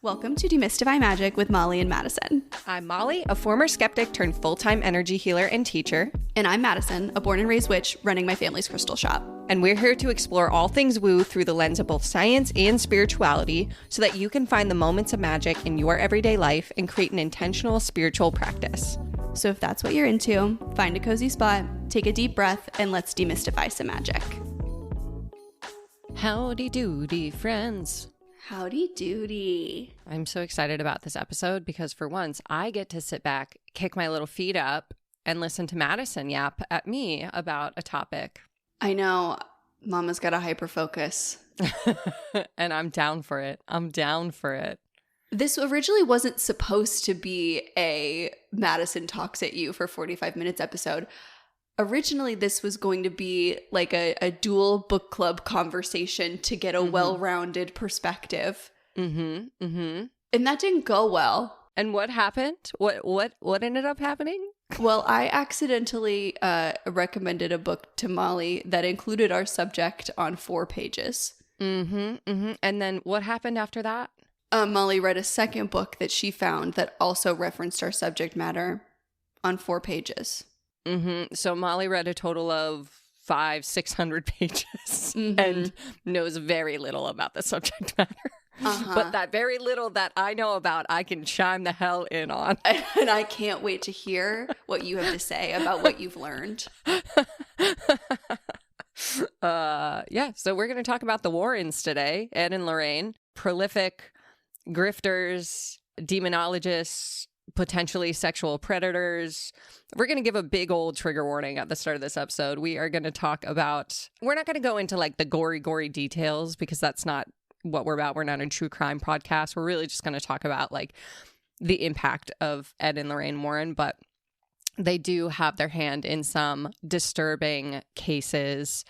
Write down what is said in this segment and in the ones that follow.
Welcome to Demystify Magic with Molly and Madison. I'm Molly, a former skeptic turned full-time energy healer and teacher. And I'm Madison, a born and raised witch running my family's crystal shop. And we're here to explore all things woo through the lens of both science and spirituality so that you can find the moments of magic in your everyday life and create an intentional spiritual practice. So if that's what you're into, find a cozy spot, take a deep breath, and let's demystify some magic. Howdy doody, friends. Howdy doody. I'm so excited about this episode because for once I get to sit back, kick my little feet up, and listen to Madison yap at me about a topic. I know. Mama's got a hyper focus. And I'm down for it. This originally wasn't supposed to be a Madison talks at you for 45 minutes episode. Originally, this was going to be like a dual book club conversation to get a well-rounded perspective. And that didn't go well. And what happened? What ended up happening? Well, I accidentally recommended a book to Molly that included our subject on 4 pages. And then what happened after that? Molly read a second book that she found that also referenced our subject matter on 4 pages. So Molly read a total of 500-600 pages and knows very little about the subject matter. But that very little that I know about, I can chime the hell in on. And I can't wait to hear what you have to say about what you've learned. So we're going to talk about the Warrens today. Ed and Lorraine, prolific grifters, demonologists, potentially sexual predators. We're going to give a big old trigger warning at the start of this episode. We are going to talk about, we're not going to go into like the gory details because that's not what we're about. We're not a true crime podcast. We're really just going to talk about like the impact of Ed and Lorraine Warren, but they do have their hand in some disturbing cases,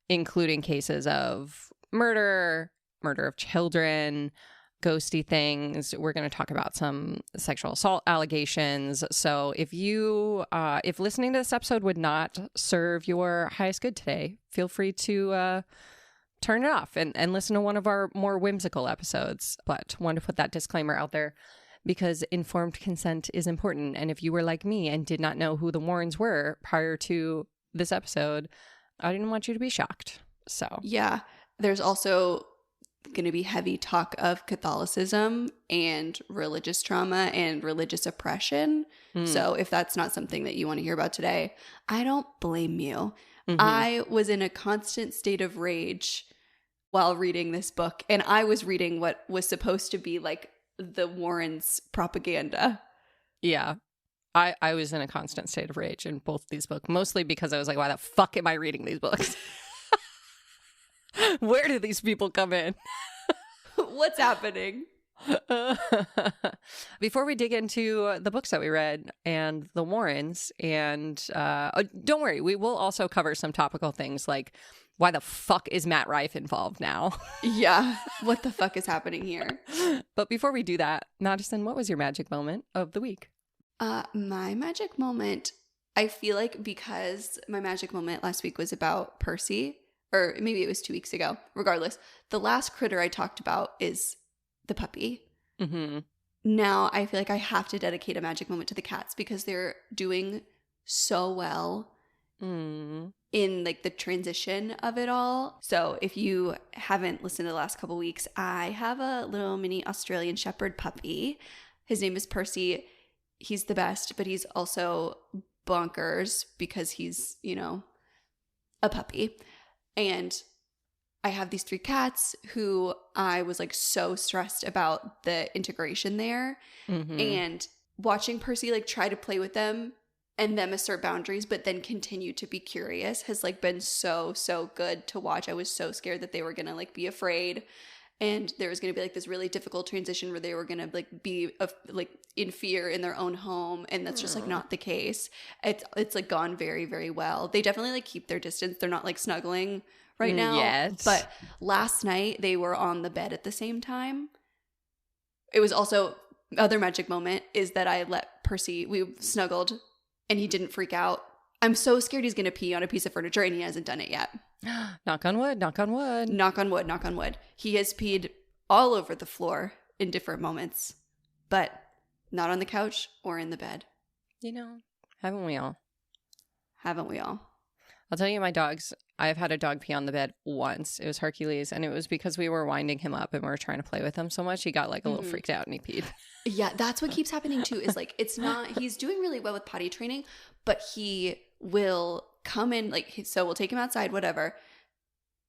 including cases of murder of children, ghosty things. We're going to talk about some sexual assault allegations. So if listening to this episode would not serve your highest good today, feel free to turn it off and listen to one of our more whimsical episodes. But want to put that disclaimer out there because informed consent is important. And if you were like me and did not know who the Warrens were prior to this episode, I didn't want you to be shocked. So yeah, there's also going to be heavy talk of Catholicism and religious trauma and religious oppression. So if that's not something that you want to hear about today, I don't blame you. I was in a constant state of rage while reading this book, and I was reading what was supposed to be like the Warrens' propaganda. Yeah. I was in a constant state of rage in both these books, mostly because I was like, why the fuck am I reading these books? Where do these people come in? What's happening? Before we dig into the books that we read and the Warrens, and don't worry, we will also cover some topical things like why the fuck is Matt Rife involved now? Yeah, what the fuck is happening here? But before we do that, Madison, what was your magic moment of the week? My magic moment, I feel like because my magic moment last week was about Percy, or maybe it was 2 weeks ago. Regardless, the last critter I talked about is the puppy. Now I feel like I have to dedicate a magic moment to the cats because they're doing so well in like the transition of it all. So if you haven't listened to the last couple weeks, I have a little mini Australian Shepherd puppy. His name is Percy. He's the best, but he's also bonkers because he's, a puppy. And I have these 3 cats who I was like so stressed about the integration there. And watching Percy like try to play with them and them assert boundaries, but then continue to be curious has like been so good to watch. I was so scared that they were going to like be afraid. And there was going to be like this really difficult transition where they were going to like be like in fear in their own home. And that's just like not the case. It's like gone very, very well. They definitely like keep their distance. They're not like snuggling right now. Yes. But last night they were on the bed at the same time. It was also other magic moment is that I let Percy, we snuggled and he didn't freak out. I'm so scared he's going to pee on a piece of furniture and he hasn't done it yet. Knock on wood, knock on wood. Knock on wood, knock on wood. He has peed all over the floor in different moments, but not on the couch or in the bed. You know, haven't we all? Haven't we all? I'll tell you, my dogs, I've had a dog pee on the bed once. It was Hercules, and it was because we were winding him up and we were trying to play with him so much. He got like a little freaked out and he peed. Yeah, that's what keeps happening too, is like, it's not, he's doing really well with potty training, but he will come in, like, so we'll take him outside, whatever,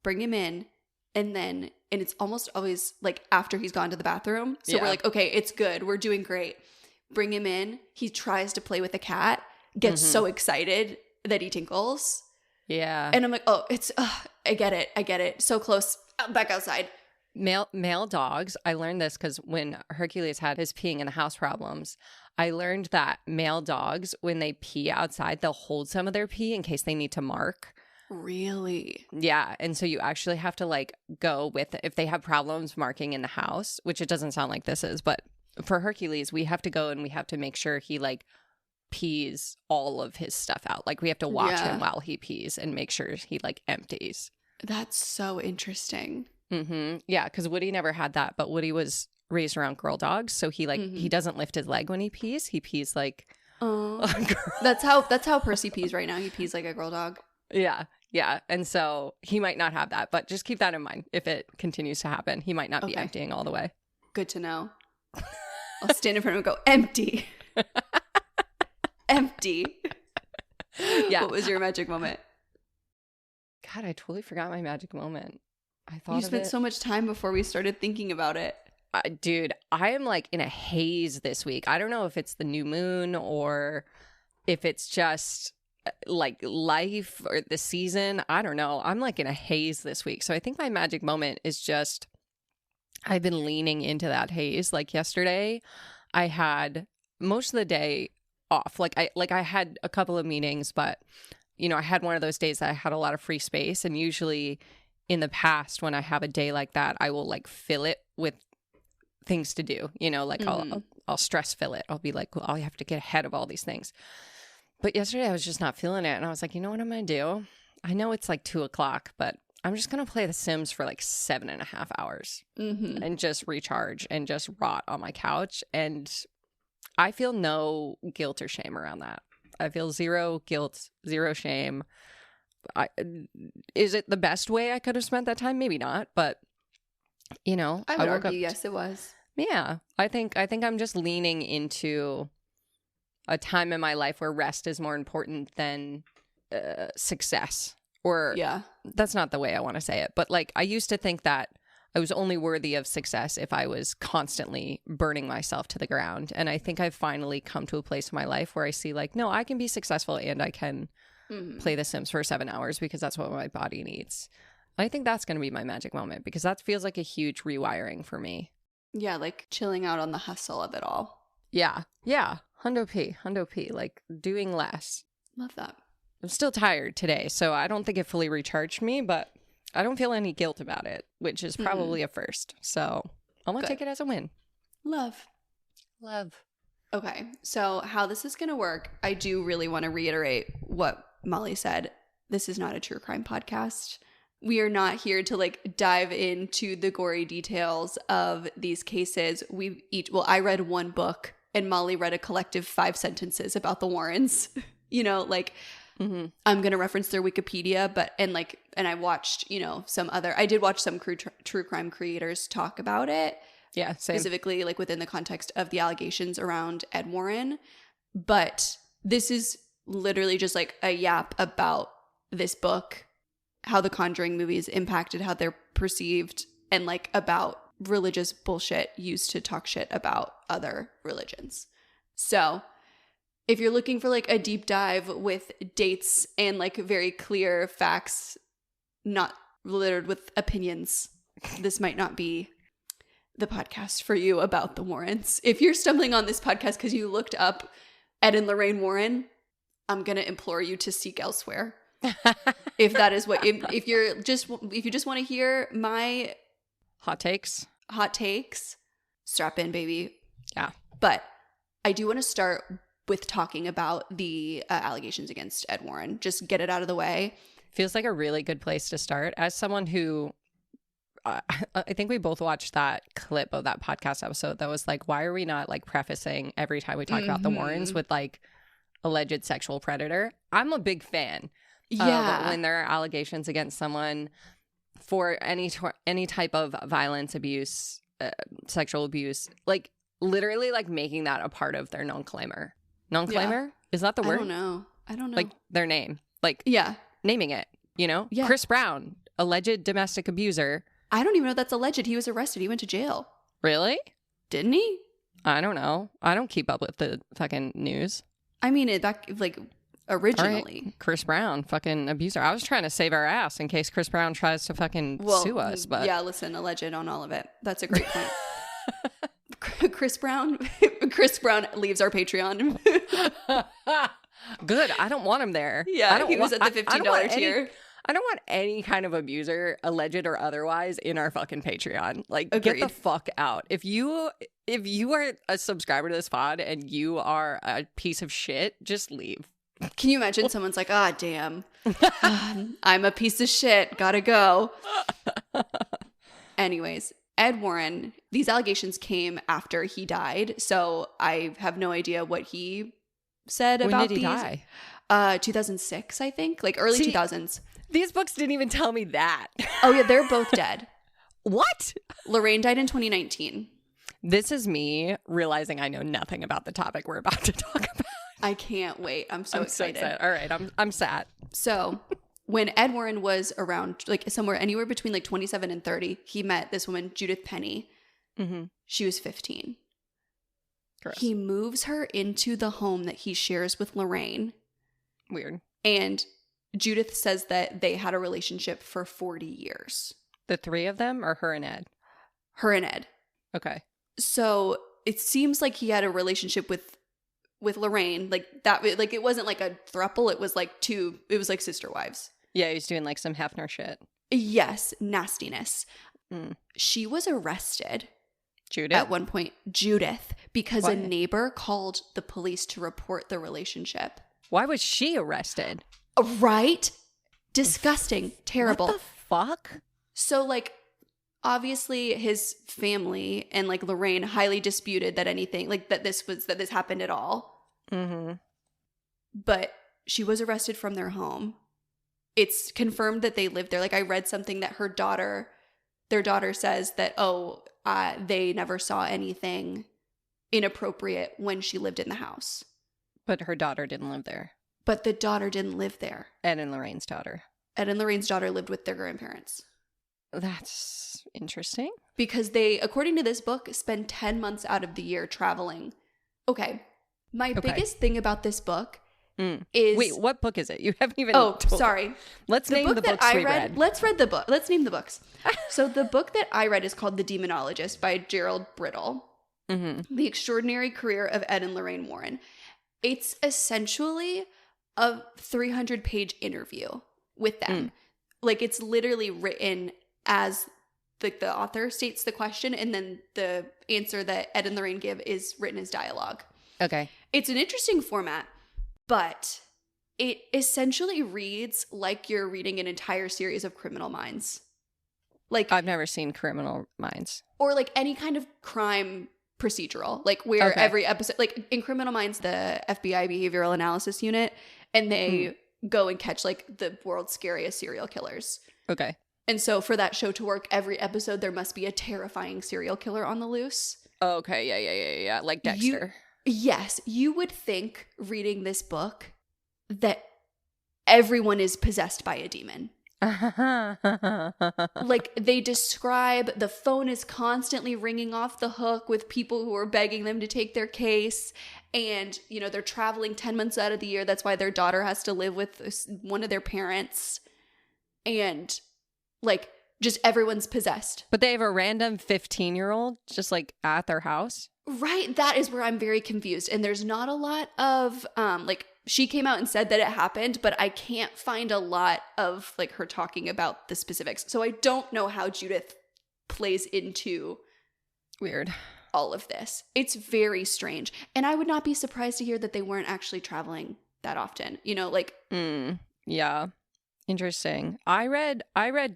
bring him in, and it's almost always like after he's gone to the bathroom. So we're like, okay, it's good. We're doing great. Bring him in. He tries to play with the cat, gets so excited that he tinkles. Yeah. And I'm like, oh, I get it. So close. Back outside. Male dogs, I learned this because when Hercules had his peeing in the house problems, I learned that male dogs, when they pee outside, they'll hold some of their pee in case they need to mark. Really? Yeah. And so you actually have to like go with, if they have problems marking in the house, which it doesn't sound like this is, but for Hercules, we have to go and we have to make sure he like pees all of his stuff out. Like we have to watch him while he pees and make sure he like empties. That's so interesting. Yeah, because Woody never had that, but Woody was raised around girl dogs, so he like he doesn't lift his leg when he pees. He pees like a girl. That's how Percy pees right now. He pees like a girl dog. Yeah. And so he might not have that, but just keep that in mind. If it continues to happen, he might not be emptying all the way. Good to know. I'll stand in front of him and go, empty. Empty. Yeah. What was your magic moment? God, I totally forgot my magic moment. I thought you spent so much time before we started thinking about it. Dude, I am like in a haze this week. I don't know if it's the new moon or if it's just like life or the season. I don't know. I'm like in a haze this week. So I think my magic moment is just I've been leaning into that haze. Like yesterday, I had most of the day off. I had a couple of meetings, but you know, I had one of those days that I had a lot of free space, and usually in the past when I have a day like that, I will like fill it with things to do, you know, like I'll stress fill it. I'll be like, well, I have to get ahead of all these things. But yesterday I was just not feeling it. And I was like, you know what I'm going to do? I know it's like 2:00, but I'm just going to play The Sims for like 7.5 hours and just recharge and just rot on my couch. And I feel no guilt or shame around that. I feel zero guilt, zero shame. Is it the best way I could have spent that time? Maybe not, but you know, I would argue yes, it was. Yeah, I think I'm just leaning into a time in my life where rest is more important than success. Or that's not the way I want to say it, but like I used to think that I was only worthy of success if I was constantly burning myself to the ground, and I think I've finally come to a place in my life where I see like, no, I can be successful and I can play The Sims for 7 hours because that's what my body needs. I think that's going to be my magic moment because that feels like a huge rewiring for me. Yeah, like chilling out on the hustle of it all. Yeah. Hundo P, like doing less. Love that. I'm still tired today, so I don't think it fully recharged me, but I don't feel any guilt about it, which is probably a first. So I'm going to take it as a win. Love. Okay, so how this is going to work, I do really want to reiterate what Molly said. This is not a true crime podcast. We are not here to like dive into the gory details of these cases. I read one book and Molly read a collective 5 sentences about the Warrens. You know, like I'm going to reference their Wikipedia, and I watched, you know, I did watch some true crime creators talk about it. Yeah, same. Specifically like within the context of the allegations around Ed Warren. But this is literally just like a yap about this book, how the Conjuring movies impacted how they're perceived, and like about religious bullshit used to talk shit about other religions. So if you're looking for like a deep dive with dates and like very clear facts, not littered with opinions, this might not be the podcast for you about the Warrens. If you're stumbling on this podcast because you looked up Ed and Lorraine Warren, I'm going to implore you to seek elsewhere. If that is if you just want to hear my hot takes, strap in, baby. Yeah. But I do want to start with talking about the allegations against Ed Warren. Just get it out of the way. Feels like a really good place to start. As someone who I think we both watched that clip of that podcast episode that was like, why are we not like prefacing every time we talk about the Warrens with like alleged sexual predator? I'm a big fan of when there are allegations against someone for any type of violence, abuse, sexual abuse, like literally like making that a part of their non-claimer. Non-claimer? Is that the word? I don't know. Like their name. Like naming it, you know? Yeah. Chris Brown, alleged domestic abuser. I don't even know that's alleged. He was arrested. He went to jail. Really? Didn't he? I don't know. I don't keep up with the fucking news. I mean, back like originally. Right. Chris Brown, fucking abuser. I was trying to save our ass in case Chris Brown tries to fucking sue us. But yeah, listen, alleged on all of it. That's a great point. Chris Brown leaves our Patreon. Good. I don't want him there. Yeah, he was at the $15 tier. I don't want any kind of abuser, alleged or otherwise, in our fucking Patreon. Like, Agreed. Get the fuck out. If you are a subscriber to this pod and you are a piece of shit, just leave. Can you imagine someone's like, damn, I'm a piece of shit, gotta go. Anyways, Ed Warren, these allegations came after he died, so I have no idea what he said about these. When did he die? 2006, I think, like early 2000s. These books didn't even tell me that. Oh yeah, they're both dead. What? Lorraine died in 2019. This is me realizing I know nothing about the topic we're about to talk about. I can't wait. I'm so excited. All right, I'm sad. So when Ed Warren was around, like somewhere anywhere between like 27 and 30, he met this woman, Judith Penny. Mm-hmm. She was 15. Gross. He moves her into the home that he shares with Lorraine. Weird. And Judith says that they had a relationship for 40 years. The three of them, or her and Ed? Her and Ed. Okay. So it seems like he had a relationship with Lorraine, like that, like it wasn't like a throuple, it was like sister wives. Yeah, he was doing like some Hefner shit. Yes, nastiness. She was arrested. Judith? At one point, Judith, because a neighbor called the police to report the relationship. Why was she arrested? Right? Disgusting. Terrible. What the fuck? So like, obviously his family and like Lorraine highly disputed that anything like that this happened at all. Mm-hmm. But she was arrested from their home. It's confirmed that they lived there. Like I read something that their daughter says that, they never saw anything inappropriate when she lived in the house. But her daughter didn't live there. But the daughter didn't live there. Ed and Lorraine's daughter. Ed and Lorraine's daughter lived with their grandparents. That's interesting. Because they, according to this book, spend 10 months out of the year traveling. Okay. My biggest thing about this book is... Wait, what book is it? You haven't even... Sorry. Let's name the books we read. Let's read the book. Let's name the books. So the book that I read is called The Demonologists by Gerald Brittle. Mm-hmm. The Extraordinary Career of Ed and Lorraine Warren. It's essentially a 300-page interview with them. Like it's literally written as the author states the question, and then the answer that Ed and Lorraine give is written as dialogue. Okay. It's an interesting format, but it essentially reads like you're reading an entire series of Criminal Minds. Like I've never seen Criminal Minds. Or like any kind of crime procedural, like where every episode, like in Criminal Minds, the FBI Behavioral Analysis Unit, and they go and catch like the world's scariest serial killers. Okay. And so for that show to work, every episode there must be a terrifying serial killer on the loose. Oh, okay. Yeah. Like Dexter. Yes. You would think reading this book that everyone is possessed by a demon. Like they describe the phone is constantly ringing off the hook with people who are begging them to take their case, and you know they're traveling 10 months out of the year. That's why their daughter has to live with one of their parents, and like just everyone's possessed. But they have a random 15-year-old just like at their house. Right, that is where I'm very confused, and there's not a lot of like she came out and said that it happened, but I can't find a lot of like her talking about the specifics. So I don't know how Judith plays into weird all of this. It's very strange. And I would not be surprised to hear that they weren't actually traveling that often. You know, like yeah. Interesting. I read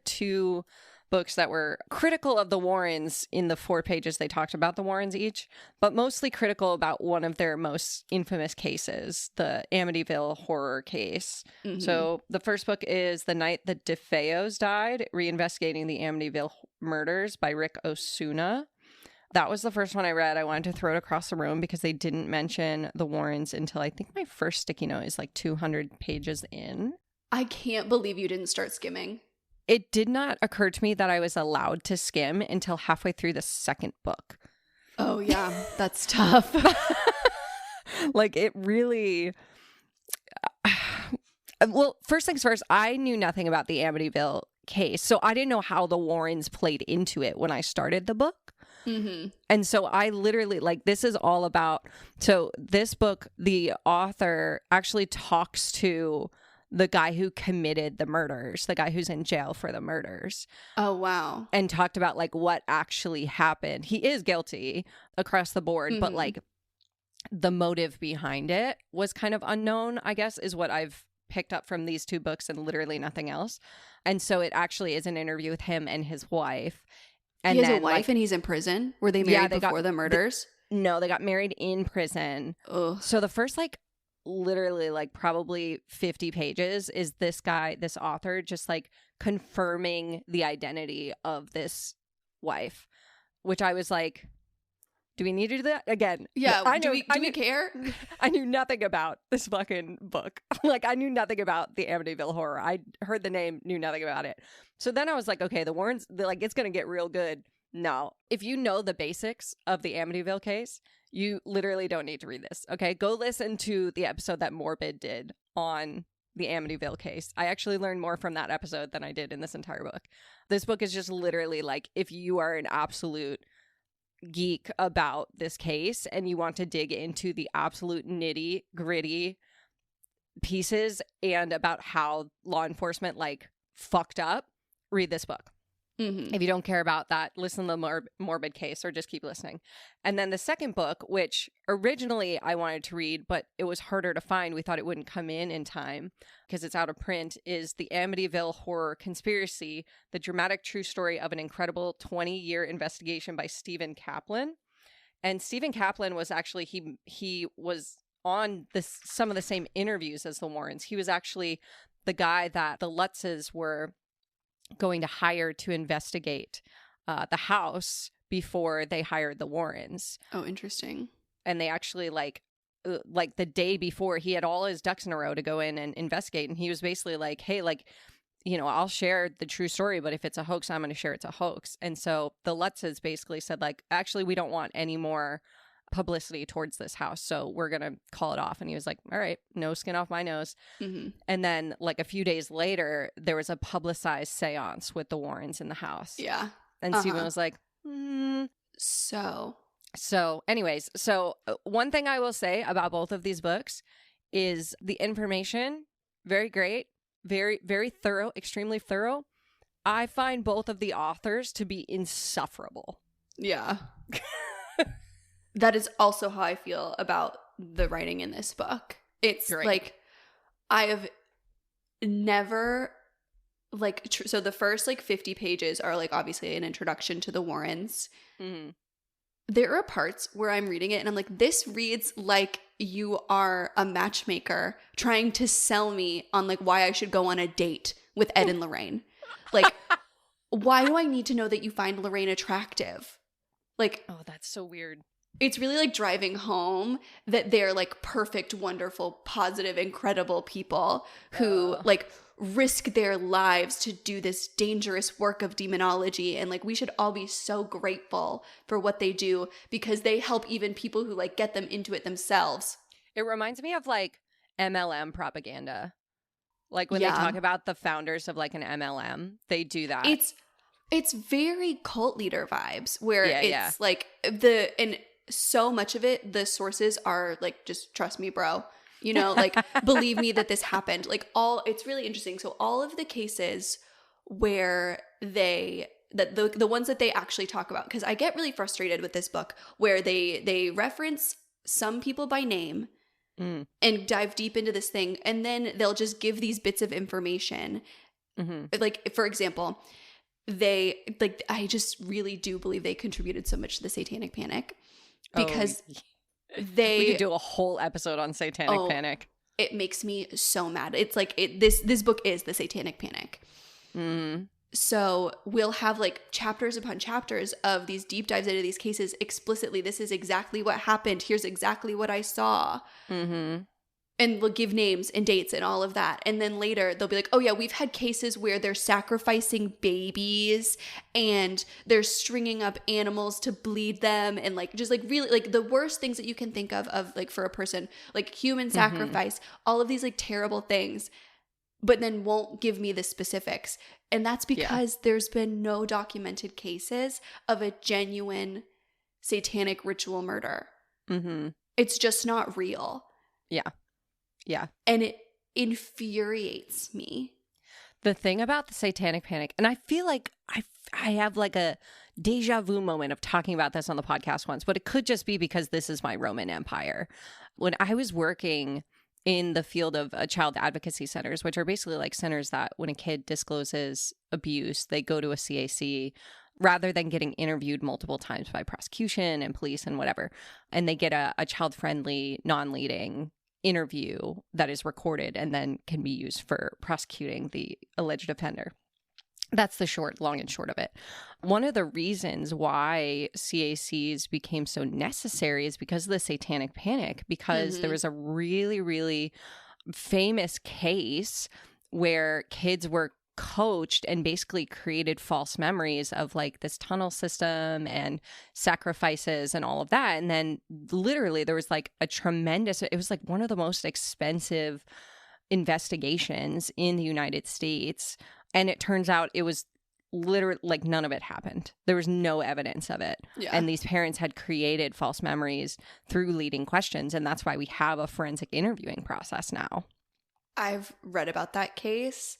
two books that were critical of the Warrens in the 4 pages they talked about the Warrens each, but mostly critical about one of their most infamous cases, the Amityville horror case. Mm-hmm. So the first book is The Night the DeFeos Died, Reinvestigating the Amityville Murders by Rick Osuna. That was the first one I read. I wanted to throw it across the room because they didn't mention the Warrens until I think my first sticky note is like 200 pages in. I can't believe you didn't start skimming. It did not occur to me that I was allowed to skim until halfway through the second book. Oh, yeah. That's tough. Like, it really... Well, first things first, I knew nothing about the Amityville case, so I didn't know how the Warrens played into it when I started the book. Mm-hmm. And so I literally, like, this is all about... So this book, the author actually talks to the guy who committed the murders, the guy who's in jail for the murders. Oh, wow. And talked about, like, what actually happened. He is guilty across the board, but, like, the motive behind it was kind of unknown, I guess, is what I've picked up from these 2 books and literally nothing else. And so it actually is an interview with him and his wife. And he has a wife and he's in prison? Were they married before the murders? No, they got married in prison. Ugh. So the first, like, literally, like, probably 50 pages is this guy, this author, just, like, confirming the identity of this wife, which I was like, do we need to do that again? Yeah, do we care? I knew nothing about this fucking book. Like, I knew nothing about the Amityville horror. I heard the name, knew nothing about it. So then I was like, okay, the Warrens, like, it's gonna get real good. No, if you know the basics of the Amityville case, you literally don't need to read this, okay? Go listen to the episode that Morbid did on the Amityville case. I actually learned more from that episode than I did in this entire book. This book is just literally, like, if you are an absolute geek about this case and you want to dig into the absolute nitty gritty pieces and about how law enforcement, like, fucked up, read this book. Mm-hmm. If you don't care about that, listen to the Morbid case or just keep listening. And then the second book, which originally I wanted to read, but it was harder to find. We thought it wouldn't come in time because it's out of print, is The Amityville Horror Conspiracy, the dramatic true story of an incredible 20-year investigation by Stephen Kaplan. And Stephen Kaplan was actually, he was on some of the same interviews as the Warrens. He was actually the guy that the Lutzes were going to hire to investigate the house before they hired the Warrens. Oh, interesting. And they actually, like the day before, he had all his ducks in a row to go in and investigate. And he was basically like, hey, like, you know, I'll share the true story, but if it's a hoax, I'm going to share it's a hoax. And so the Lutzes basically said, like, actually, we don't want any more publicity towards this house, so we're gonna call it off. And he was like, all right, no skin off my nose. Mm-hmm. And then, like, a few days later, there was a publicized seance with the Warrens in the house. Yeah. And Stephen was like, So anyways, one thing I will say about both of these books is the information, very great, very, very thorough, extremely thorough. I find both of the authors to be insufferable. Yeah. That is also how I feel about the writing in this book. It's great. Like, I have never, like, so the first, like, 50 pages are, like, obviously an introduction to the Warrens. Mm-hmm. There are parts where I'm reading it and I'm like, this reads like you are a matchmaker trying to sell me on, like, why I should go on a date with Ed and Lorraine. Like, why do I need to know that you find Lorraine attractive? Like, oh, that's so weird. It's really, like, driving home that they're, like, perfect, wonderful, positive, incredible people who, like, risk their lives to do this dangerous work of demonology. And, like, we should all be so grateful for what they do because they help even people who, like, get them into it themselves. It reminds me of, like, MLM propaganda. Like, when they talk about the founders of, like, an MLM, they do that. It's very cult leader vibes where it's like and so much of it, the sources are like, just trust me, bro. You know, like, believe me that this happened. Like, it's really interesting. So all of the cases where the ones that they actually talk about, because I get really frustrated with this book where they reference some people by name and dive deep into this thing, and then they'll just give these bits of information. Mm-hmm. Like, for example, I just really do believe they contributed so much to the Satanic Panic because we could do a whole episode on Satanic Panic. It makes me so mad. It's like this book is the Satanic Panic. So we'll have like chapters upon chapters of these deep dives into these cases explicitly. This is exactly what happened. Here's exactly what I saw. And we'll give names and dates and all of that. And then later they'll be like, oh yeah, we've had cases where they're sacrificing babies and they're stringing up animals to bleed them. And like, just like really like the worst things that you can think of like for a person, like human sacrifice, all of these like terrible things, but then won't give me the specifics. And that's because there's been no documented cases of a genuine satanic ritual murder. It's just not real. Yeah. And it infuriates me. The thing about the Satanic Panic, and I feel like I have like a deja vu moment of talking about this on the podcast once, but it could just be because this is my Roman Empire. When I was working in the field of child advocacy centers, which are basically like centers that when a kid discloses abuse, they go to a CAC rather than getting interviewed multiple times by prosecution and police and whatever. And they get a child-friendly, non-leading interview that is recorded and then can be used for prosecuting the alleged offender. That's the long and short of it. One of the reasons why CACs became so necessary is because of the Satanic Panic, because there was a really, really famous case where kids were coached and basically created false memories of like this tunnel system and sacrifices and all of that. And then literally there was like it was like one of the most expensive investigations in the United States. And it turns out it was literally like none of it happened. There was no evidence of it. Yeah. And these parents had created false memories through leading questions. And that's why we have a forensic interviewing process now. I've read about that case.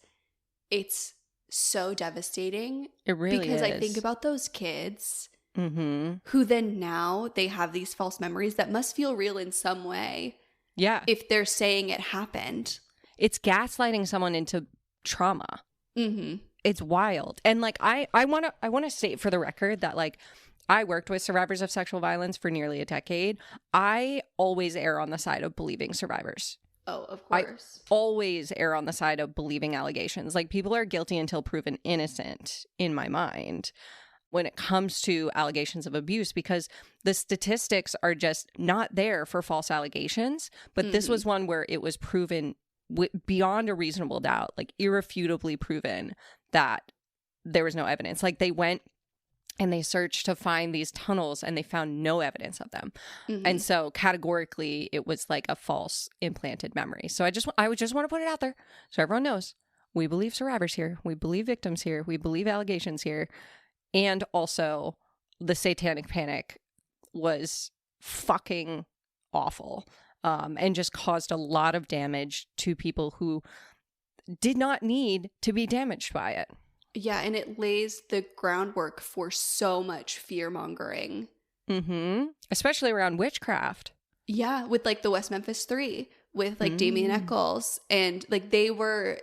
It's so devastating. It really because is. I think about those kids who then now they have these false memories that must feel real in some way. Yeah. If they're saying it happened. It's gaslighting someone into trauma. It's wild. And like I want to state for the record that like I worked with survivors of sexual violence for nearly a decade. I always err on the side of believing survivors. Oh, of course. I always err on the side of believing allegations. Like people are guilty until proven innocent in my mind when it comes to allegations of abuse, because the statistics are just not there for false allegations. But this was one where it was proven beyond a reasonable doubt, like irrefutably proven that there was no evidence. Like they went and they searched to find these tunnels and they found no evidence of them. And so categorically, it was like a false implanted memory. So I would just want to put it out there so everyone knows we believe survivors here. We believe victims here. We believe allegations here. And also the Satanic Panic was fucking awful and just caused a lot of damage to people who did not need to be damaged by it. Yeah, and it lays the groundwork for so much fear-mongering. Especially around witchcraft. Yeah, with like the West Memphis 3, with like Damien Echols. And like they were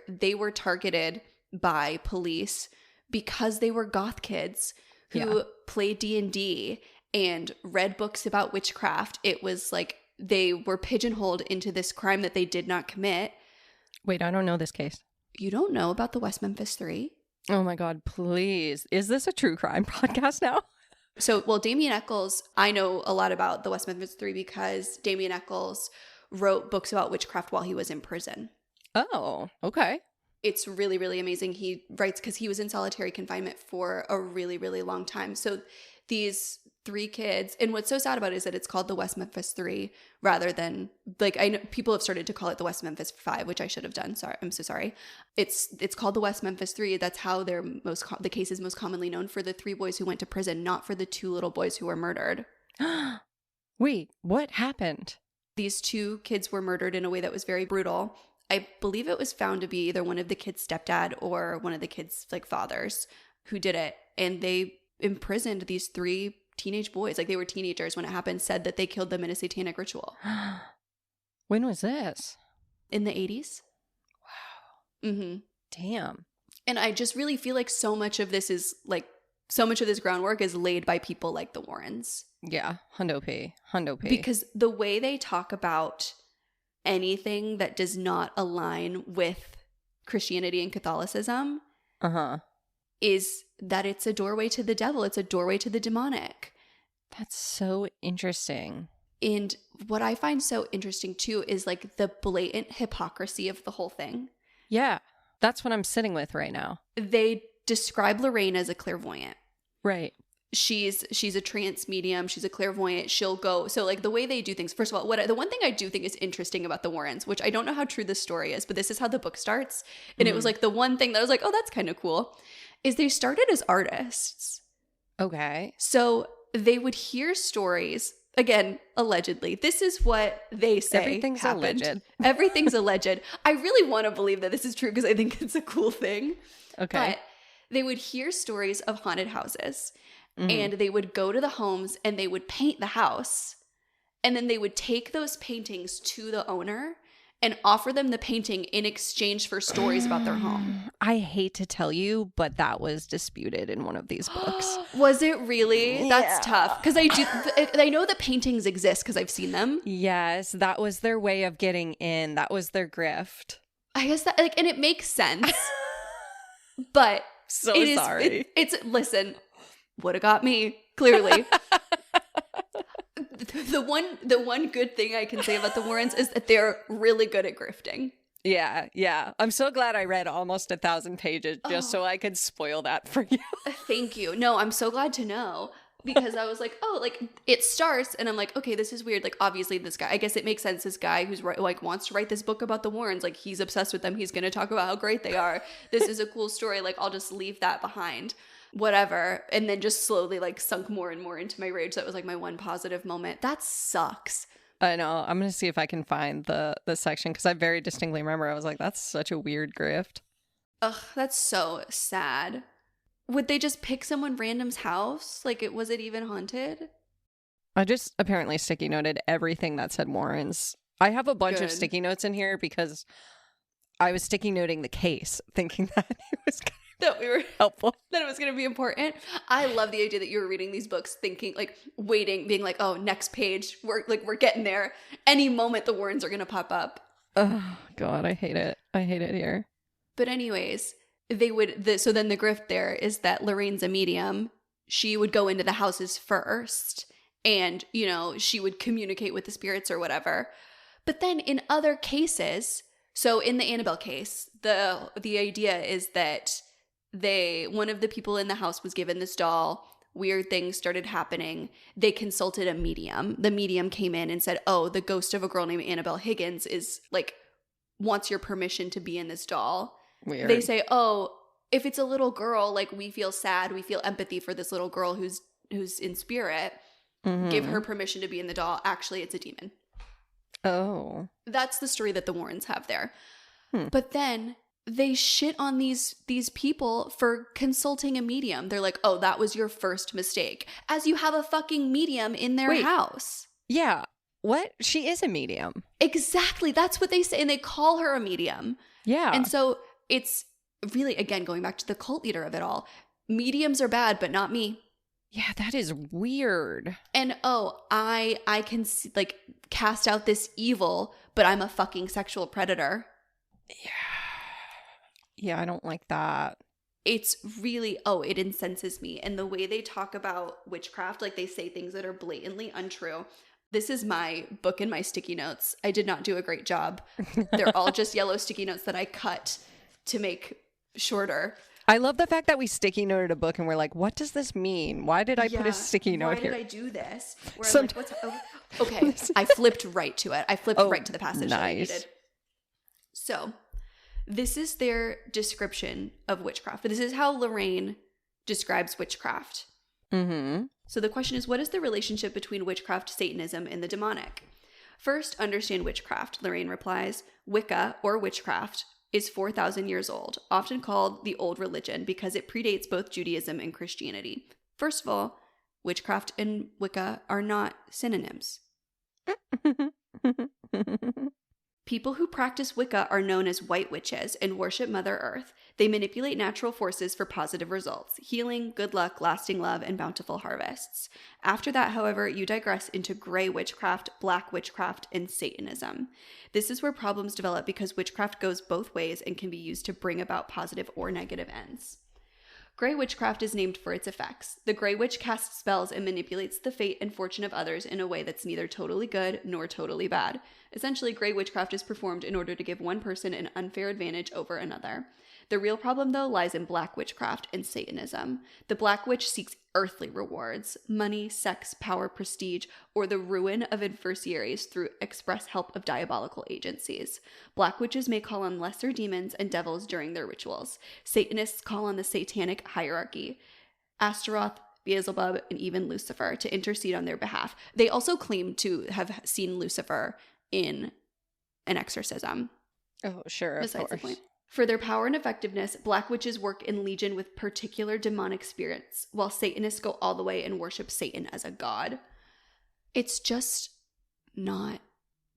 targeted by police because they were goth kids who played D&D and read books about witchcraft. It was like they were pigeonholed into this crime that they did not commit. Wait, I don't know this case. You don't know about the West Memphis 3? Oh my God, please. Is this a true crime podcast now? So, well, Damien Echols, I know a lot about the West Memphis 3 because Damien Echols wrote books about witchcraft while he was in prison. Oh, okay. It's really, really amazing. He writes because he was in solitary confinement for a really, really long time. So these 3 kids, and what's so sad about it is that it's called the West Memphis 3 rather than, like, I know people have started to call it the West Memphis 5, which I should have done. Sorry, I'm so sorry. It's called the West Memphis 3. That's how they're the case is most commonly known, for the 3 boys who went to prison, not for the 2 little boys who were murdered. Wait, what happened? These 2 kids were murdered in a way that was very brutal. I believe it was found to be either one of the kids' stepdad or one of the kids' like fathers who did it, and they imprisoned these 3 teenage boys, like they were teenagers when it happened, said that they killed them in a satanic ritual. When was this? In the 80s. Wow. Damn. And I just really feel like so much of this groundwork is laid by people like the Warrens. Yeah, hundo P. Because the way they talk about anything that does not align with Christianity and Catholicism is that it's a doorway to the devil. It's a doorway to the demonic. That's so interesting. And what I find so interesting too is like the blatant hypocrisy of the whole thing. Yeah, that's what I'm sitting with right now. They describe Lorraine as a clairvoyant. Right. She's a trance medium. She's a clairvoyant. She'll go. So like the way they do things, first of all, the one thing I do think is interesting about the Warrens, which I don't know how true this story is, but this is how the book starts. And it was like the one thing that I was like, oh, that's kind of cool, is they started as artists. Okay. So they would hear stories, again, allegedly. This is what they say Everything's happened. alleged. Everything's alleged. I really want to believe that this is true because I think it's a cool thing. Okay. But they would hear stories of haunted houses. And they would go to the homes and they would paint the house. And then they would take those paintings to the owner and offer them the painting in exchange for stories about their home. I hate to tell you, but that was disputed in one of these books. Was it really? That's tough. Because I know the paintings exist because I've seen them. Yes, that was their way of getting in. That was their grift. I guess that, like, and it makes sense. But sorry. Listen, would have got me, clearly. The one good thing I can say about the Warrens is that they're really good at grifting. Yeah. I'm so glad I read almost 1,000 pages just so I could spoil that for you. Thank you. No, I'm so glad to know. Because I was like, oh, like, it starts, and I'm like, okay, this is weird. Like, obviously, this guy, I guess it makes sense. This guy who's like wants to write this book about the Warrens, like, he's obsessed with them. He's going to talk about how great they are. This is a cool story. Like, I'll just leave that behind. Whatever. And then just slowly, like, sunk more and more into my rage. That was like my one positive moment. That sucks. I know. I'm going to see if I can find the section because I very distinctly remember I was like, that's such a weird grift. Ugh, that's so sad. Would they just pick someone random's house? Like, was it even haunted? I just apparently sticky noted everything that said Warrens. I have a bunch of sticky notes in here because I was sticky noting the case, thinking that it was that we were helpful, that it was going to be important. I love the idea that you were reading these books, thinking, like, waiting, being like, oh, next page, we're getting there. Any moment, the Warrens are going to pop up. Oh God, I hate it. I hate it here. But anyways. So then the grift there is that Lorraine's a medium. She would go into the houses first and, you know, she would communicate with the spirits or whatever. But then in other cases, so in the Annabelle case, the idea is that one of the people in the house was given this doll. Weird things started happening. They consulted a medium. The medium came in and said, oh, the ghost of a girl named Annabelle Higgins is like, wants your permission to be in this doll. Weird. They say, oh, if it's a little girl, like, we feel sad, we feel empathy for this little girl who's in spirit. Give her permission to be in the doll. Actually, it's a demon. Oh. That's the story that the Warrens have there. But then they shit on these people for consulting a medium. They're like, oh, that was your first mistake. As you have a fucking medium in their house. Yeah. What? She is a medium. Exactly. That's what they say. And they call her a medium. Yeah. And so it's really, again, going back to the cult leader of it all. Mediums are bad, but not me. Yeah, that is weird. And I can like cast out this evil, but I'm a fucking sexual predator. Yeah, I don't like that. It's really, it incenses me. And the way they talk about witchcraft, like they say things that are blatantly untrue. This is my book and my sticky notes. I did not do a great job. They're all just yellow sticky notes that I cut to make shorter. I love the fact that we sticky noted a book and we're like, what does this mean? Why did I put a sticky note here? Why did I do this? Where I'm like, okay, I flipped right to it. I flipped right to the passage that I needed. So this is their description of witchcraft. This is how Lorraine describes witchcraft. So the question is, what is the relationship between witchcraft, Satanism, and the demonic? First, understand witchcraft, Lorraine replies. Wicca, or witchcraft, is 4,000 years old, often called the old religion because it predates both Judaism and Christianity. First of all, witchcraft and Wicca are not synonyms. People who practice Wicca are known as white witches and worship Mother Earth. They manipulate natural forces for positive results, healing, good luck, lasting love, and bountiful harvests. After that, however, you digress into gray witchcraft, black witchcraft, and Satanism. This is where problems develop because witchcraft goes both ways and can be used to bring about positive or negative ends. Grey witchcraft is named for its effects. The Grey Witch casts spells and manipulates the fate and fortune of others in a way that's neither totally good nor totally bad. Essentially, Grey witchcraft is performed in order to give one person an unfair advantage over another. The real problem, though, lies in black witchcraft and Satanism. The Black Witch seeks earthly rewards, money, sex, power, prestige, or the ruin of adversaries through express help of diabolical agencies. Black witches may call on lesser demons and devils during their rituals. Satanists call on the satanic hierarchy, Astaroth, Beelzebub, and even Lucifer, to intercede on their behalf. They also claim to have seen Lucifer in an exorcism. Oh, sure, of Besides course. the point. For their power and effectiveness, black witches work in legion with particular demonic spirits, while Satanists go all the way and worship Satan as a god. It's just not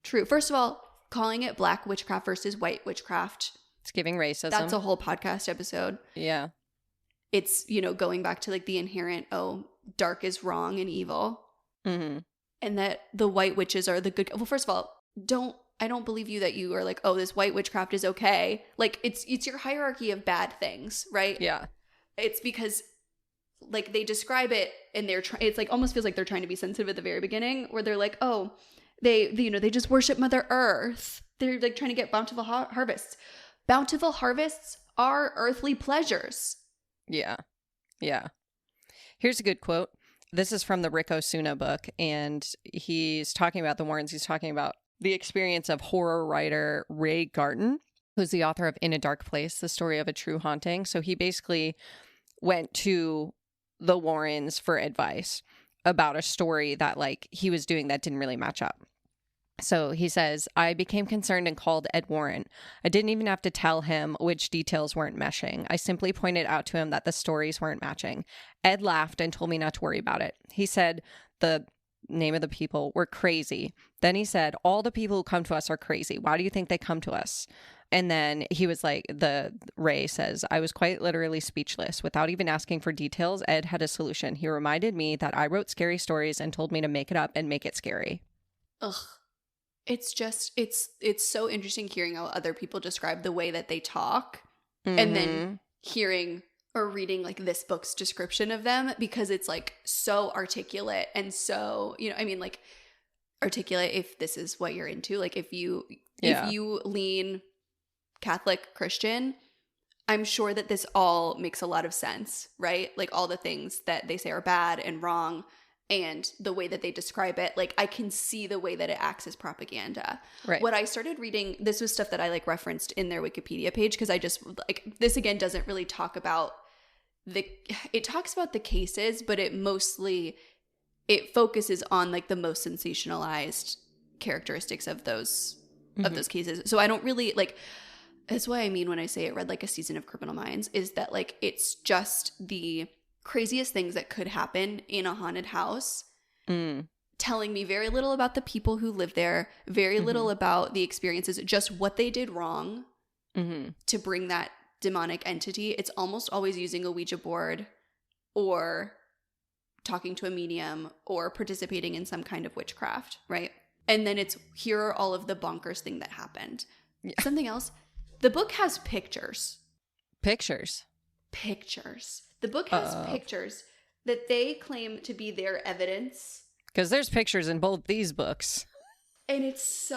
true. First of all, calling it black witchcraft versus white witchcraft, It's giving racism. that's a whole podcast episode. Yeah. It's, going back to like the inherent, dark is wrong and evil. Mm-hmm. And that the white witches are the good. Well, first of all, I don't believe you that you are like, oh, this white witchcraft is okay. Like it's your hierarchy of bad things, right? Yeah. It's because like they describe it and it's like almost feels like they're trying to be sensitive at the very beginning, where they're like, oh, they just worship Mother Earth. They're like trying to get bountiful harvests. Bountiful harvests are earthly pleasures. Yeah. Yeah. Here's a good quote. This is from the Rick Osuna book, and he's talking about the Warrens. He's talking about the experience of horror writer Ray Garton, who's the author of In a Dark Place, the story of a true haunting. So he basically went to the Warrens for advice about a story that like he was doing that didn't really match up. So he says, I became concerned and called Ed Warren. I didn't even have to tell him which details weren't meshing. I simply pointed out to him that the stories weren't matching. Ed laughed and told me not to worry about it. He said the name of the people were crazy. Then he said, all the people who come to us are crazy. Why do you think they come to us? And then he was like, Ray says, I was quite literally speechless. Without even asking for details, Ed had a solution. He reminded me that I wrote scary stories and told me to make it up and make it scary. Ugh. It's just, it's so interesting hearing how other people describe the way that they talk, and then hearing or reading like this book's description of them, because it's like so articulate and so, like articulate if this is what you're into. Like if you lean Catholic Christian, I'm sure that this all makes a lot of sense, right? Like all the things that they say are bad and wrong, and the way that they describe it, like I can see the way that it acts as propaganda. Right. What I started reading, this was stuff that I like referenced in their Wikipedia page, because I just like, this again doesn't really talk about it talks about the cases, but it focuses on like the most sensationalized characteristics of those cases. So I don't really like, that's what I mean when I say it read like a season of Criminal Minds, is that like it's just the craziest things that could happen in a haunted house, telling me very little about the people who live there, very little about the experiences, just what they did wrong to bring that demonic entity. It's almost always using a Ouija board or talking to a medium or participating in some kind of witchcraft, right? And then it's, here are all of the bonkers thing that happened. Yeah. Something else, the book has pictures. Pictures. The book has pictures that they claim to be their evidence. Because there's pictures in both these books. And it's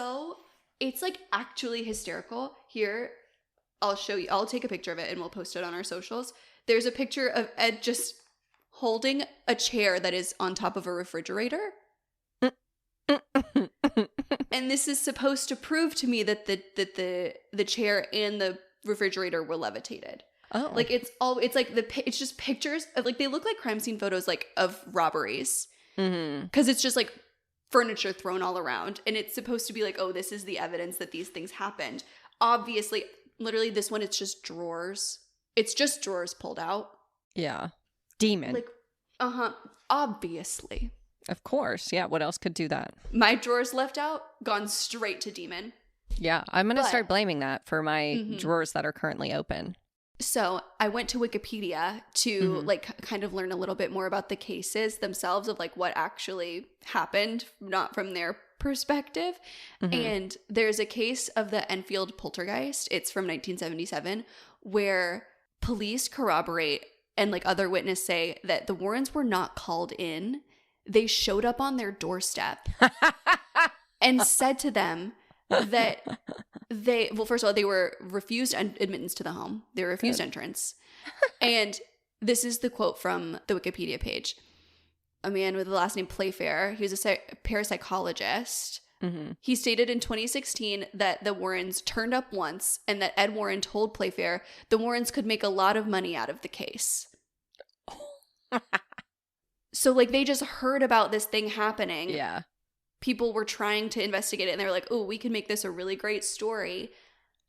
like actually hysterical. Here, I'll show you. I'll take a picture of it and we'll post it on our socials. There's a picture of Ed just holding a chair that is on top of a refrigerator. And this is supposed to prove to me that the chair and the refrigerator were levitated. Oh. Like it's just pictures of like, they look like crime scene photos like of robberies. Because it's just like furniture thrown all around, and it's supposed to be like, oh, this is the evidence that these things happened. Obviously, literally this one, it's just drawers. It's just drawers pulled out. Yeah. Demon. Like, obviously. Of course. Yeah. What else could do that? My drawers left out, gone straight to demon. Yeah. I'm going to start blaming that for my drawers that are currently open. So I went to Wikipedia to Mhm. like kind of learn a little bit more about the cases themselves of like what actually happened, not from their perspective. Mhm. And there's a case of the Enfield poltergeist. It's from 1977, where police corroborate and like other witnesses say that the Warrens were not called in. They showed up on their doorstep and said to them that well, first of all, they were refused admittance to the home. They were refused Good. entrance. And this is the quote from the Wikipedia page. A man with the last name Playfair, he was a parapsychologist. Mhm. He stated in 2016 that the Warrens turned up once and that Ed Warren told Playfair the Warrens could make a lot of money out of the case. So, like, they just heard about this thing happening. Yeah. People were trying to investigate it and they were like, oh, we can make this a really great story.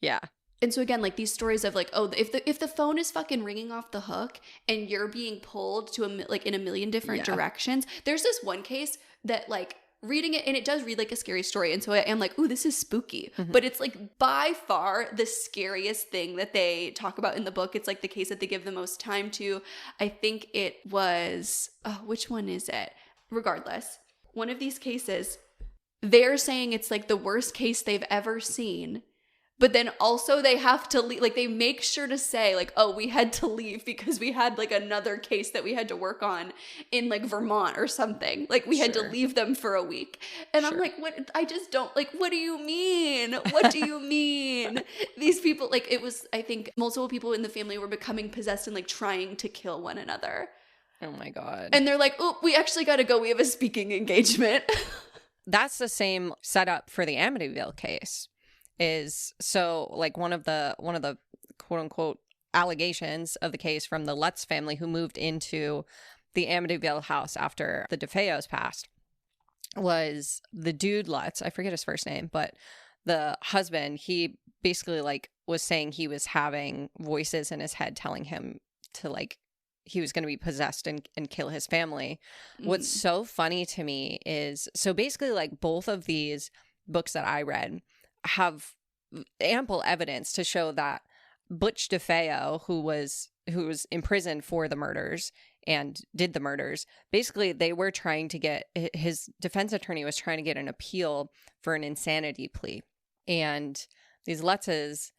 Yeah. And so again, like these stories of like, oh, if the phone is fucking ringing off the hook and you're being pulled to like in a million different directions. There's this one case that like reading it, and it does read like a scary story. And so I am like, ooh, this is spooky. Mhm. But it's like by far the scariest thing that they talk about in the book. It's like the case that they give the most time to. I think it was, which one is it? Regardless, one of these cases, they're saying it's like the worst case they've ever seen. But then also they have to leave, like they make sure to say like, oh, we had to leave because we had like another case that we had to work on in like Vermont or something. Like we had to leave them for a week. And I'm like, what? I just don't like, what do you mean? What do you mean? These people, like it was, I think multiple people in the family were becoming possessed and like trying to kill one another. Oh my God. And they're like, oh, we actually got to go. We have a speaking engagement. That's the same setup for the Amityville case. Is so like one of the quote unquote allegations of the case from the Lutz family who moved into the Amityville house after the DeFeos passed was the dude Lutz. I forget his first name, but the husband, he basically like was saying he was having voices in his head telling him to like he was going to be possessed and kill his family. What's so funny to me is so basically like both of these books that I read have ample evidence to show that Butch DeFeo, who was imprisoned for the murders and did the murders, basically they were trying to get, his defense attorney was trying to get an appeal for an insanity plea. And these Lutzes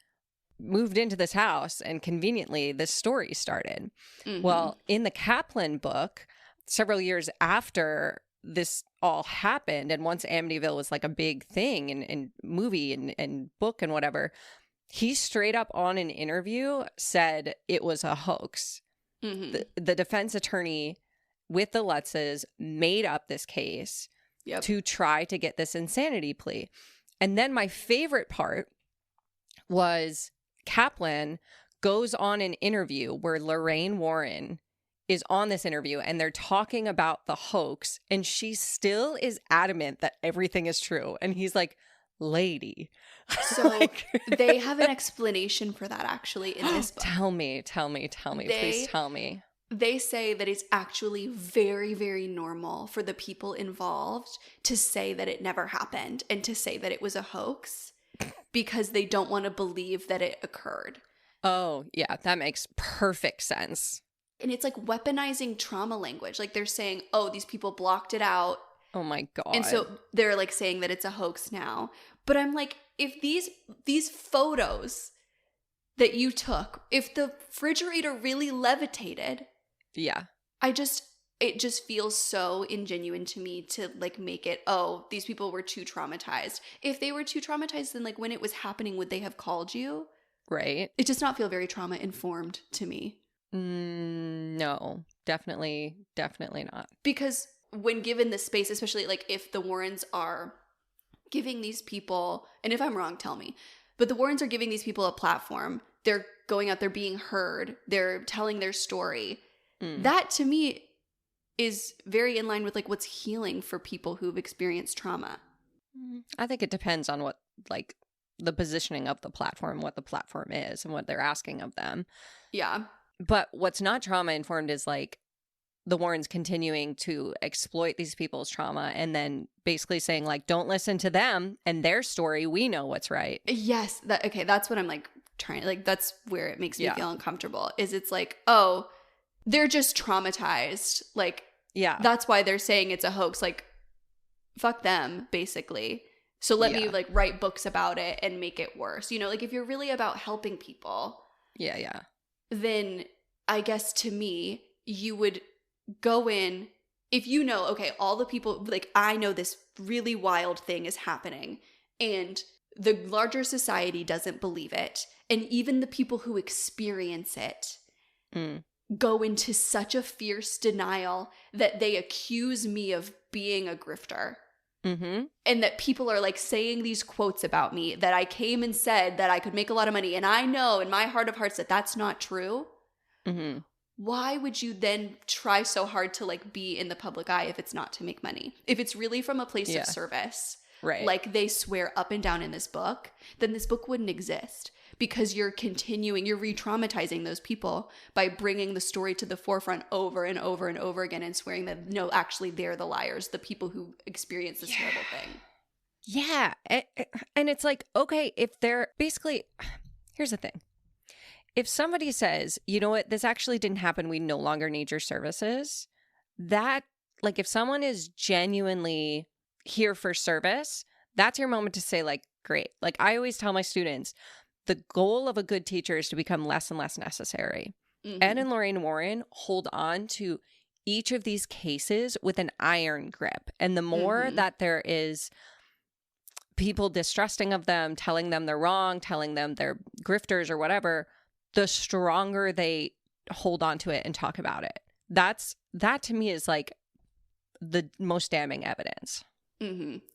moved into this house and conveniently this story started. Well, in the Kaplan book, several years after this all happened, and once Amityville was like a big thing in movie and book and whatever, he straight up on an interview said it was a hoax. The defense attorney with the Lutzes made up this case to try to get this insanity plea. And then my favorite part was Kaplan goes on an interview where Lorraine Warren is on this interview and they're talking about the hoax and she still is adamant that everything is true. And he's like, lady. So like, they have an explanation for that actually in this book. Tell me, please tell me. They say that it's actually very, very normal for the people involved to say that it never happened and to say that it was a hoax because they don't want to believe that it occurred. Oh, yeah, that makes perfect sense. And it's like weaponizing trauma language. Like they're saying, oh, these people blocked it out. Oh my God. And so they're like saying that it's a hoax now. But I'm like, if these photos that you took, if the refrigerator really levitated. Yeah. It just feels so ingenuine to me to like make it, oh, these people were too traumatized. If they were too traumatized, then like when it was happening, would they have called you? Right. It does not feel very trauma informed to me. No, definitely not. Because when given the space, especially like if the Warrens are giving these people, and if I'm wrong, tell me, but the Warrens are giving these people a platform. They're going out, they're being heard, they're telling their story. That to me is very in line with like what's healing for people who've experienced trauma. I think it depends on what like the positioning of the platform, what the platform is and what they're asking of them. Yeah. But what's not trauma informed is like the Warrens continuing to exploit these people's trauma and then basically saying like, don't listen to them and their story. We know what's right. Yes. That's what I'm like trying, like, that's where it makes me Yeah. feel uncomfortable, is it's like, oh, they're just traumatized. Like, Yeah. that's why they're saying it's a hoax. Like, fuck them, basically. So let me, like, write books about it and make it worse. You know, like, if you're really about helping people, Yeah. then I guess to me, you would go in, if you know, okay, all the people, like, I know this really wild thing is happening, and the larger society doesn't believe it, and even the people who experience it go into such a fierce denial that they accuse me of being a grifter. Mm-hmm. And that people are, like, saying these quotes about me, that I came and said that I could make a lot of money, and I know in my heart of hearts that that's not true. Mm-hmm. Why would you then try so hard to, like, be in the public eye if it's not to make money? If it's really from a place of service, right, like they swear up and down in this book, then this book wouldn't exist, because you're re-traumatizing those people by bringing the story to the forefront over and over and over again and swearing that, no, actually they're the liars, the people who experience this terrible thing. Yeah. And it's like, okay, if they're basically, here's the thing. If somebody says, you know what, this actually didn't happen, we no longer need your services, that, like, if someone is genuinely here for service, that's your moment to say, like, great. Like, I always tell my students, the goal of a good teacher is to become less and less necessary. Ed and Lorraine Warren hold on to each of these cases with an iron grip. And the more that there is people distrusting of them, telling them they're wrong, telling them they're grifters or whatever, the stronger they hold on to it and talk about it. That to me is, like, the most damning evidence.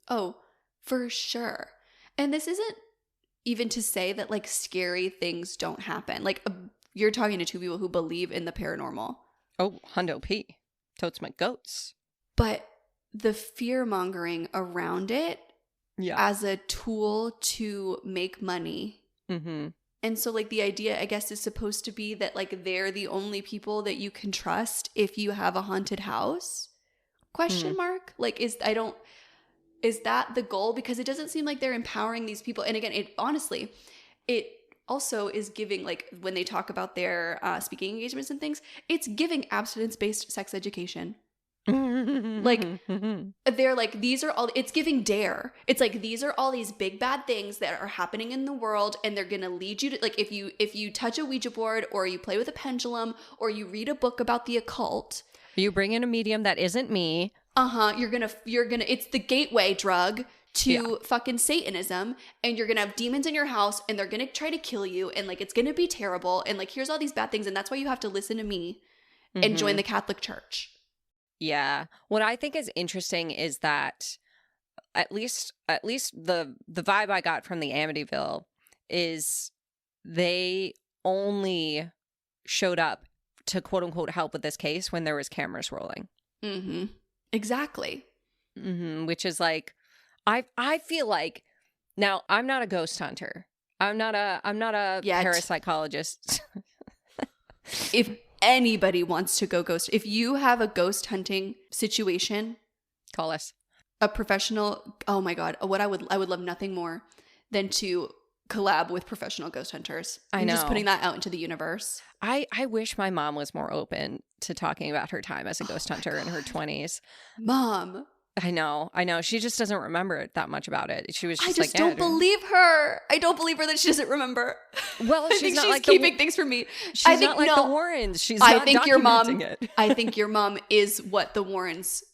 Oh, for sure. And this isn't even to say that, like, scary things don't happen. Like, you're talking to two people who believe in the paranormal. Oh, Hundo P. Totes my goats. But the fear-mongering around it as a tool to make money. And so, like, the idea, I guess, is supposed to be that, like, they're the only people that you can trust if you have a haunted house? Question mark? Like, is that the goal? Because it doesn't seem like they're empowering these people. And again, it also is giving, like, when they talk about their speaking engagements and things, it's giving abstinence-based sex education. Like, they're like, it's giving dare. It's like, these are all these big bad things that are happening in the world, and they're gonna lead you to, like, if you touch a Ouija board, or you play with a pendulum, or you read a book about the occult, you bring in a medium that isn't me, you're gonna it's the gateway drug to fucking Satanism, and you're gonna have demons in your house, and they're gonna try to kill you, and, like, it's gonna be terrible, and, like, here's all these bad things, and that's why you have to listen to me and join the Catholic Church. Yeah. What I think is interesting is that at least the vibe I got from the Amityville is they only showed up to quote unquote help with this case when there was cameras rolling. Exactly. Which is like, I feel like, now I'm not a ghost hunter. I'm not a parapsychologist. If anybody wants to go ghost, if you have a ghost hunting situation, call us. A professional, oh my God, I would love nothing more than to collab with professional ghost hunters. I know. Just putting that out into the universe. I wish my mom was more open to talking about her time as a ghost hunter in her 20s. Mom. I know. She just doesn't remember that much about it. She was just I just don't believe her. I don't believe her that she doesn't remember. Well, I think she's keeping things from me. She's not like the Warrens. She's not documenting it. I think your mom is what the Warrens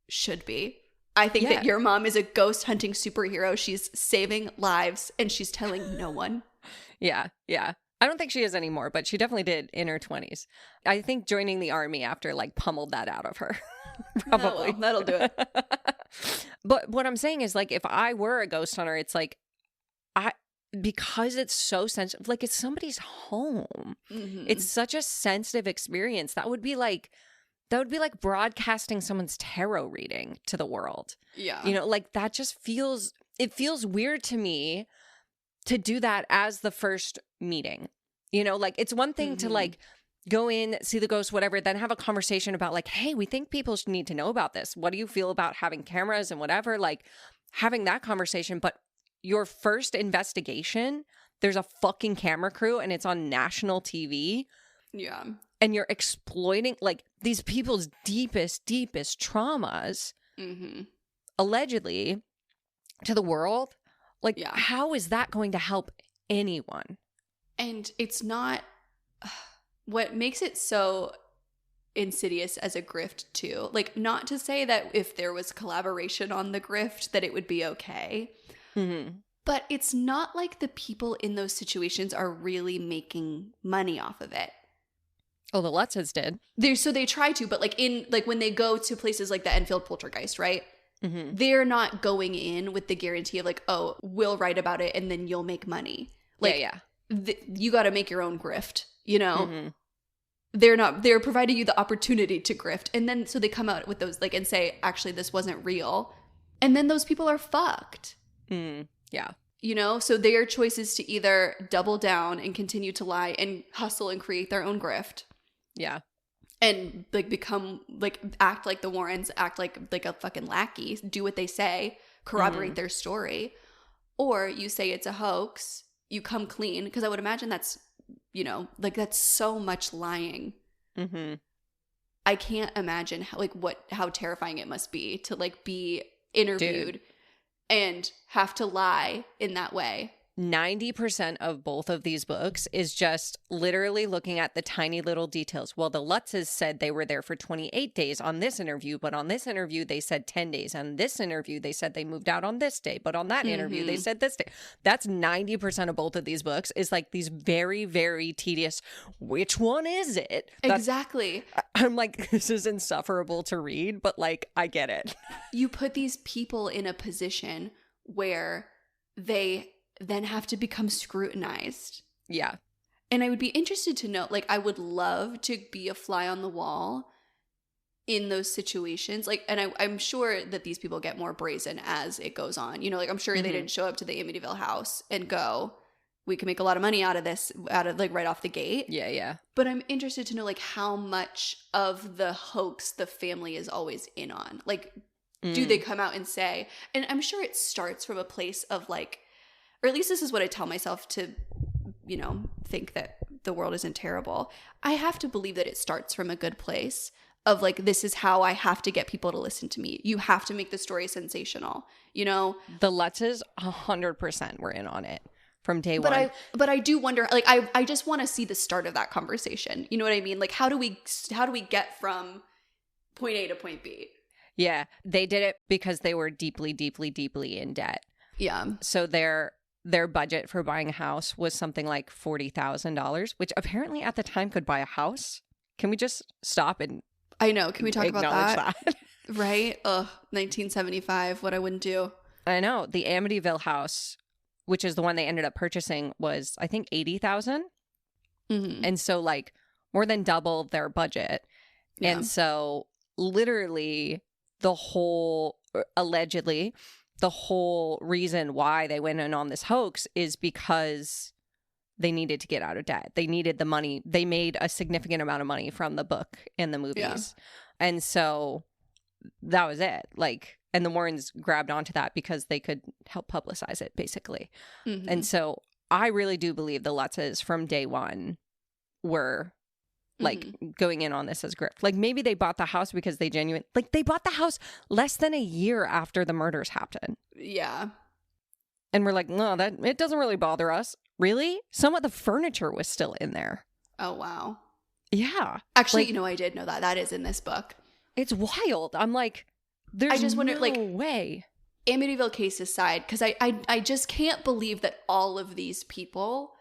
should be. I think that your mom is a ghost hunting superhero. She's saving lives, and she's telling no one. Yeah. I don't think she is anymore, but she definitely did in her 20s. I think joining the army after, like, pummeled that out of her. Probably. Oh, well, that'll do it. But what I'm saying is, like, if I were a ghost hunter, it's like, because it's so sensitive, like, it's somebody's home. It's such a sensitive experience. That would be like broadcasting someone's tarot reading to the world. Yeah. You know, like, that just feels weird to me to do that as the first meeting. You know, like, it's one thing to, like, go in, see the ghost, whatever, then have a conversation about, like, hey, we think people need to know about this. What do you feel about having cameras and whatever? Like, having that conversation. But your first investigation there's a fucking camera crew and it's on national TV. Yeah. And you're exploiting like these people's deepest traumas, allegedly, to the world. Like, how is that going to help anyone? And it's not what makes it so insidious as a grift too. Like, not to say that if there was collaboration on the grift that it would be okay. But it's not like the people in those situations are really making money off of it. Oh, the Lutzes did. So they try to, but like when they go to places like the Enfield Poltergeist, right? They're not going in with the guarantee of like, oh, we'll write about it and then you'll make money. Like, you got to make your own grift, you know? They're providing you the opportunity to grift. And then so they come out with those like and say, actually, this wasn't real. And then those people are fucked. Yeah. You know, so their choice is to either double down and continue to lie and hustle and create their own grift. Yeah. And like become like act like the Warrens, act like a fucking lackey, do what they say, corroborate their story. Or you say it's a hoax, you come clean, because I would imagine that's, you know, like that's so much lying. I can't imagine how terrifying it must be to like be interviewed and have to lie in that way. 90% of both of these books is just literally looking at the tiny little details. Well, the Lutzes said they were there for 28 days on this interview, but on this interview, they said 10 days. On this interview, they said they moved out on this day, but on that interview, they said this day. That's 90% of both of these books is like these very, very tedious, which one is it? Exactly. I'm like, this is insufferable to read, but like, I get it. You put these people in a position where they then have to become scrutinized. Yeah. And I would be interested to know, like, I would love to be a fly on the wall in those situations. Like, and I'm sure that these people get more brazen as it goes on. You know, like, I'm sure they didn't show up to the Amityville house and go, we can make a lot of money out of this, like right off the gate. Yeah, yeah. But I'm interested to know, like, how much of the hoax the family is always in on. Like, do they come out and say, and I'm sure it starts from a place of like, or at least this is what I tell myself to, you know, think that the world isn't terrible. I have to believe that it starts from a good place of like, this is how I have to get people to listen to me. You have to make the story sensational, you know? The Lutzes 100% were in on it from day one. But I do wonder, like, I just want to see the start of that conversation. You know what I mean? Like, how do we get from point A to point B? Yeah, they did it because they were deeply, deeply, deeply in debt. Yeah. So their budget for buying a house was something like $40,000, which apparently at the time could buy a house. Can we just stop and I know. Can we talk about that? Right? Ugh, 1975, what I wouldn't do. I know. The Amityville house, which is the one they ended up purchasing, was I think $80,000. And so like more than double their budget. Yeah. And so literally allegedly the whole reason why they went in on this hoax is because they needed to get out of debt. They needed the money. They made a significant amount of money from the book and the movies. Yeah. And so that was it. Like, and the Warrens grabbed onto that because they could help publicize it, basically. And so I really do believe the Lutzes from day one were like going in on this as grift. Like maybe they bought the house because they they bought the house less than a year after the murders happened. Yeah. And we're like, no, it doesn't really bother us. Really? Some of the furniture was still in there. Oh, wow. Yeah. Actually, you know, I did know that. That is in this book. It's wild. I'm like, there's I just wonder, no way. Amityville case aside, because I just can't believe that all of these people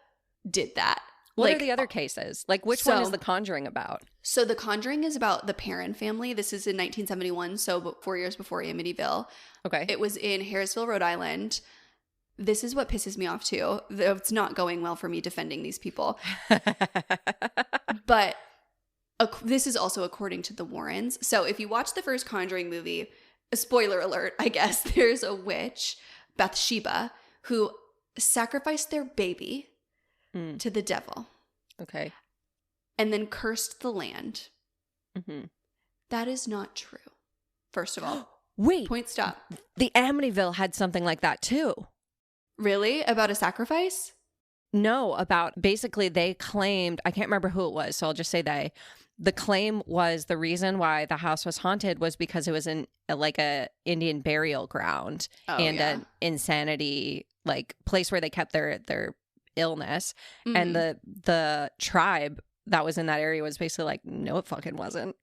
did that. What are the other cases? Like, which one is The Conjuring about? So The Conjuring is about the Perron family. This is in 1971, so 4 years before Amityville. Okay. It was in Harrisville, Rhode Island. This is what pisses me off, too. It's not going well for me defending these people. But this is also according to the Warrens. So if you watch the first Conjuring movie, a spoiler alert, I guess, there's a witch, Bathsheba, who sacrificed their baby to the devil. Okay. And then cursed the land. That is not true. First of all. Wait. Point stop. The Amityville had something like that too. Really? About a sacrifice? No, about basically they claimed, I can't remember who it was, so I'll just say they. The claim was the reason why the house was haunted was because it was in like a Indian burial ground and an insanity like place where they kept their illness. Mhm. And the tribe that was in that area was basically like, no, it fucking wasn't.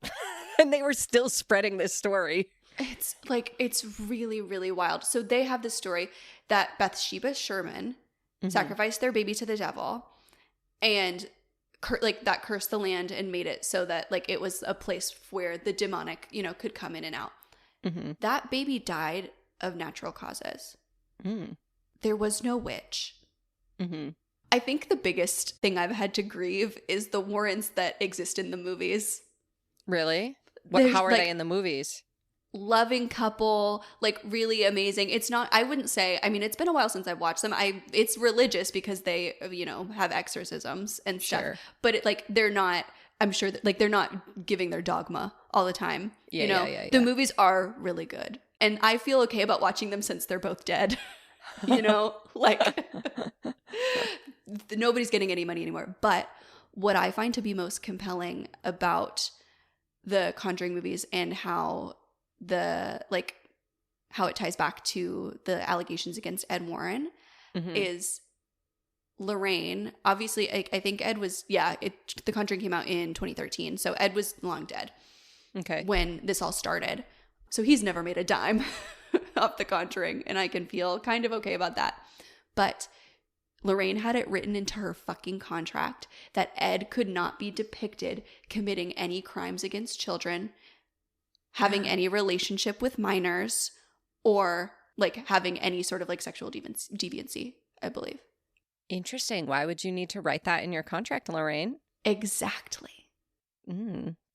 And they were still spreading this story. It's like, it's really, really wild. So they have this story that Bathsheba Sherman sacrificed their baby to the devil and that cursed the land and made it so that like it was a place where the demonic, you know, could come in and out. That baby died of natural causes. There was no witch. I think the biggest thing I've had to grieve is the Warrens that exist in the movies. Really? How are they in the movies? Loving couple, like really amazing. It's not, I wouldn't say, I mean, it's been a while since I've watched them. It's religious because they, you know, have exorcisms and stuff. Sure. But it like, they're not, I'm sure that like they're not giving their dogma all the time. Yeah, you know, yeah. The movies are really good. And I feel okay about watching them since they're both dead. You know, like nobody's getting any money anymore. But what I find to be most compelling about the Conjuring movies and how it ties back to the allegations against Ed Warren is Lorraine. Obviously, I think Ed was, The Conjuring came out in 2013. So Ed was long dead when this all started. So he's never made a dime off The Conjuring. And I can feel kind of okay about that. But Lorraine had it written into her fucking contract that Ed could not be depicted committing any crimes against children, having any relationship with minors, or like having any sort of like sexual deviancy, I believe. Interesting. Why would you need to write that in your contract, Lorraine? Exactly.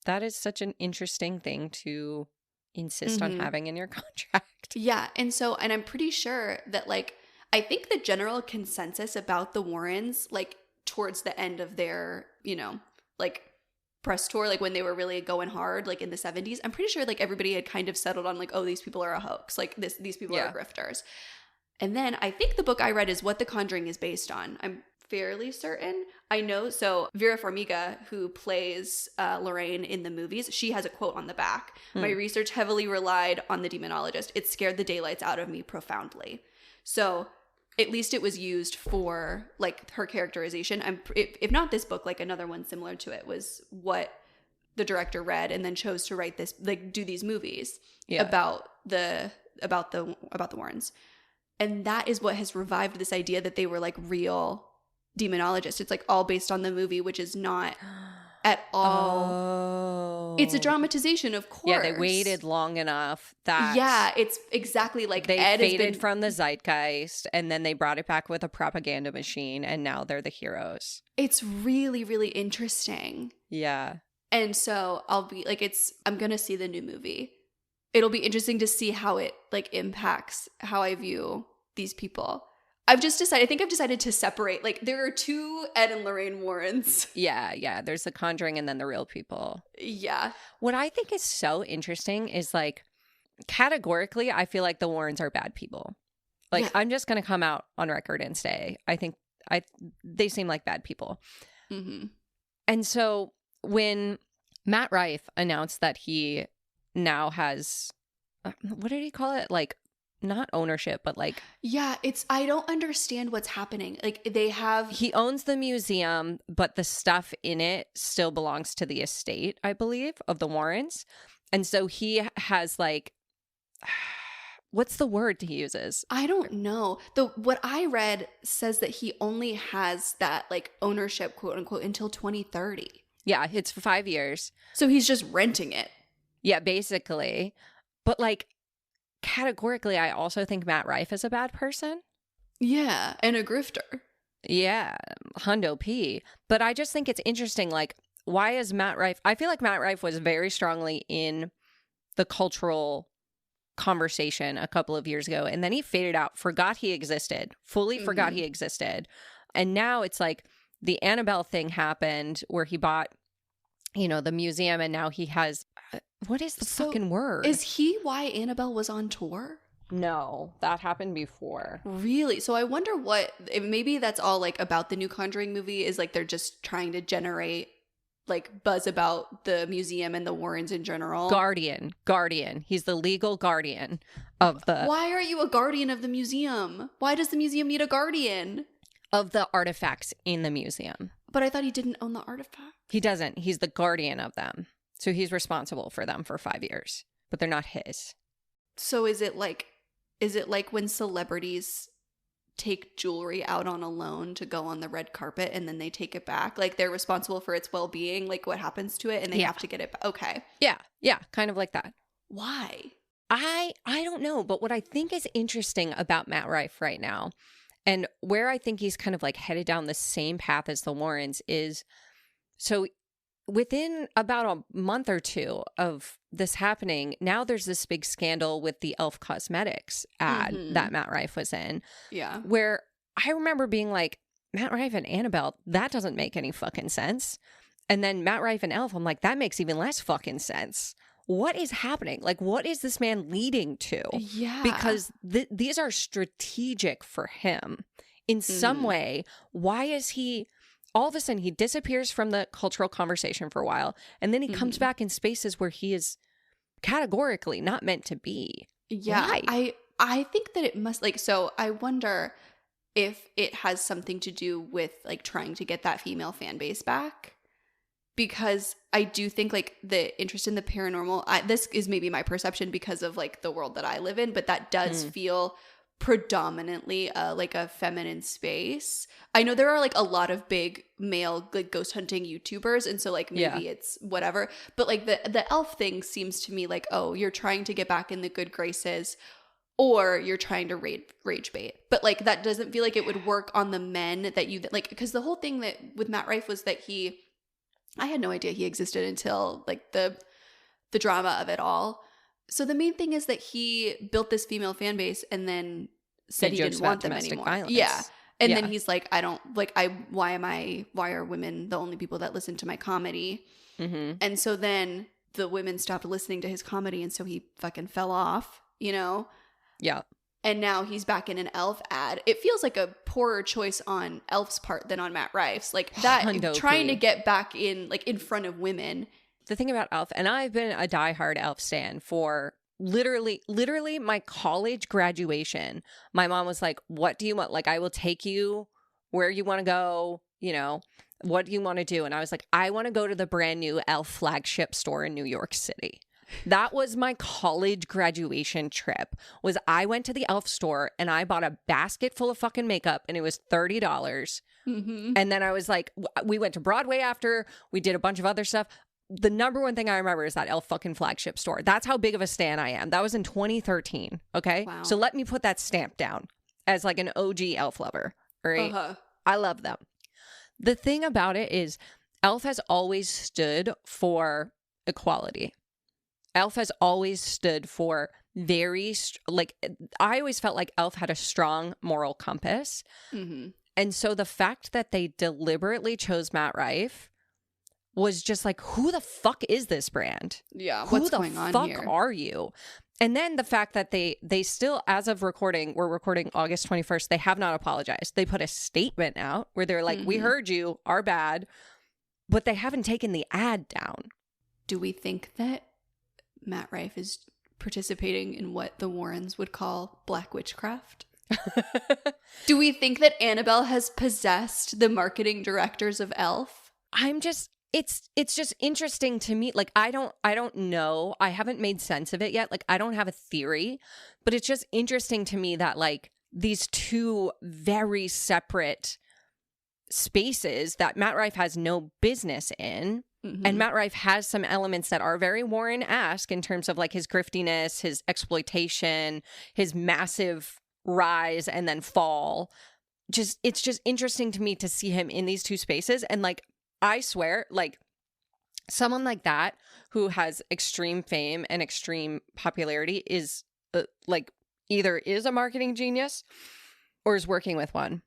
That is such an interesting thing to insist on having in your contract. Yeah. And I'm pretty sure that like, I think the general consensus about the Warrens, like towards the end of their, you know, like press tour, like when they were really going hard, like in the 70s, I'm pretty sure like everybody had kind of settled on like, oh, these people are a hoax. Like these people are grifters. And then I think the book I read is what The Conjuring is based on. I'm fairly certain. I know. So Vera Farmiga, who plays Lorraine in the movies, she has a quote on the back. My research heavily relied on the Demonologist. It scared the daylights out of me profoundly. So at least it was used for like her characterization. If not this book, like another one similar to it was what the director read and then chose to write this, like do these movies about the Warrens. And that is what has revived this idea that they were like real demonologists. It's like all based on the movie, which is not at all. Oh. It's a dramatization, of course. Yeah, they waited long enough that it's exactly like they Ed faded from the zeitgeist, and then they brought it back with a propaganda machine, and now they're the heroes. It's really, really interesting. Yeah. And so I'll be like, I'm gonna see the new movie. It'll be interesting to see how it like impacts how I view these people. I think I've decided to separate. Like, there are two Ed and Lorraine Warrens. Yeah. There's the Conjuring and then the real people. Yeah. What I think is so interesting is, like, categorically, I feel like the Warrens are bad people. Like, I'm just going to come out on record and say, I think they seem like bad people. And so when Matt Rife announced that he now has, what did he call it? Like, not ownership, but like... Yeah, I don't understand what's happening. Like, he owns the museum, but the stuff in it still belongs to the estate, I believe, of the Warrens. And so he has like... What's the word he uses? I don't know. What I read says that he only has that like ownership, quote unquote, until 2030. Yeah, it's 5 years. So he's just renting it. Yeah, basically. But like, categorically, I also think Matt Rife is a bad person. Yeah, and a grifter. Yeah, Hundo P. But I just think it's interesting, like, why is Matt Rife... I feel like Matt Rife was very strongly in the cultural conversation a couple of years ago, and then he faded out, forgot he existed, fully forgot he existed. And now it's like the Annabelle thing happened where he bought, you know, the museum, and now he has... What is the fucking word? Is he why Annabelle was on tour? No, that happened before. Really? So I wonder maybe that's all like about the new Conjuring movie is like they're just trying to generate like buzz about the museum and the Warrens in general. Guardian. He's the legal guardian of the... Why are you a guardian of the museum? Why does the museum need a guardian? Of the artifacts in the museum. But I thought he didn't own the artifact. He doesn't. He's the guardian of them. So he's responsible for them for 5 years. But they're not his. So is it like when celebrities take jewelry out on a loan to go on the red carpet and then they take it back? Like they're responsible for its well-being, like what happens to it, and they have to get it back. Okay. Yeah, kind of like that. Why? I don't know, but what I think is interesting about Matt Rife right now, and where I think he's kind of like headed down the same path as the Warrens is, so within about a month or two of this happening, now there's this big scandal with the E.L.F Cosmetics ad that Matt Rife was in. Yeah. Where I remember being like, Matt Rife and Annabelle, that doesn't make any fucking sense. And then Matt Rife and E.L.F, I'm like, that makes even less fucking sense. What is happening? Like, what is this man leading to? Yeah. Because these are strategic for him in some way. Why is he... All of a sudden, he disappears from the cultural conversation for a while, and then he comes back in spaces where he is categorically not meant to be. Yeah, Why? I think that it must, like, so I wonder if it has something to do with, like, trying to get that female fan base back. Because I do think, like, the interest in the paranormal, this is maybe my perception because of, like, the world that I live in, but that does feel predominantly like a feminine space. I know there are like a lot of big male like ghost hunting YouTubers, and so like maybe it's whatever, but like the E.L.F thing seems to me like, oh, you're trying to get back in the good graces or you're trying to rage bait. But like that doesn't feel like it would work on the men that you like, because the whole thing that with Matt Rife was that I had no idea he existed until like the drama of it all. So the main thing is that he built this female fan base and then said he didn't want them anymore. Violence. Yeah. And then he's like, why are women the only people that listen to my comedy? And so then the women stopped listening to his comedy, and so he fucking fell off, you know? Yeah. And now he's back in an E.L.F ad. It feels like a poorer choice on E.L.F's part than on Matt Rife's. Like that, trying to get back in, like in front of women. The thing about E.L.F, and I've been a diehard E.L.F stan for literally my college graduation. My mom was like, what do you want? Like, I will take you where you want to go, you know, what do you want to do? And I was like, I want to go to the brand new E.L.F flagship store in New York City. That was my college graduation trip. Was I went to the E.L.F store and I bought a basket full of fucking makeup, and it was $30. And then I was like, we went to Broadway after, we did a bunch of other stuff. The number one thing I remember is that E.L.F fucking flagship store. That's how big of a stan I am. That was in 2013. Okay. Wow. So let me put that stamp down as like an OG E.L.F lover. Right. I love them. The thing about it is E.L.F has always stood for equality. E.L.F has always stood for like, I always felt like E.L.F had a strong moral compass. And so the fact that they deliberately chose Matt Rife was just like, who the fuck is this brand? Yeah, what's going on here? Who the fuck are you? And then the fact that they still, as of recording, we're recording August 21st, they have not apologized. They put a statement out where they're like, we heard you, our bad, but they haven't taken the ad down. Do we think that Matt Rife is participating in what the Warrens would call black witchcraft? Do we think that Annabelle has possessed the marketing directors of E.L.F? It's just interesting to me. Like, I don't know. I haven't made sense of it yet. Like, I don't have a theory, but it's just interesting to me that like these two very separate spaces that Matt Rife has no business in. And Matt Rife has some elements that are very Warren-esque in terms of like his griftiness, his exploitation, his massive rise and then fall. It's just interesting to me to see him in these two spaces. And like, I swear, like someone like that who has extreme fame and extreme popularity is like either is a marketing genius or is working with one.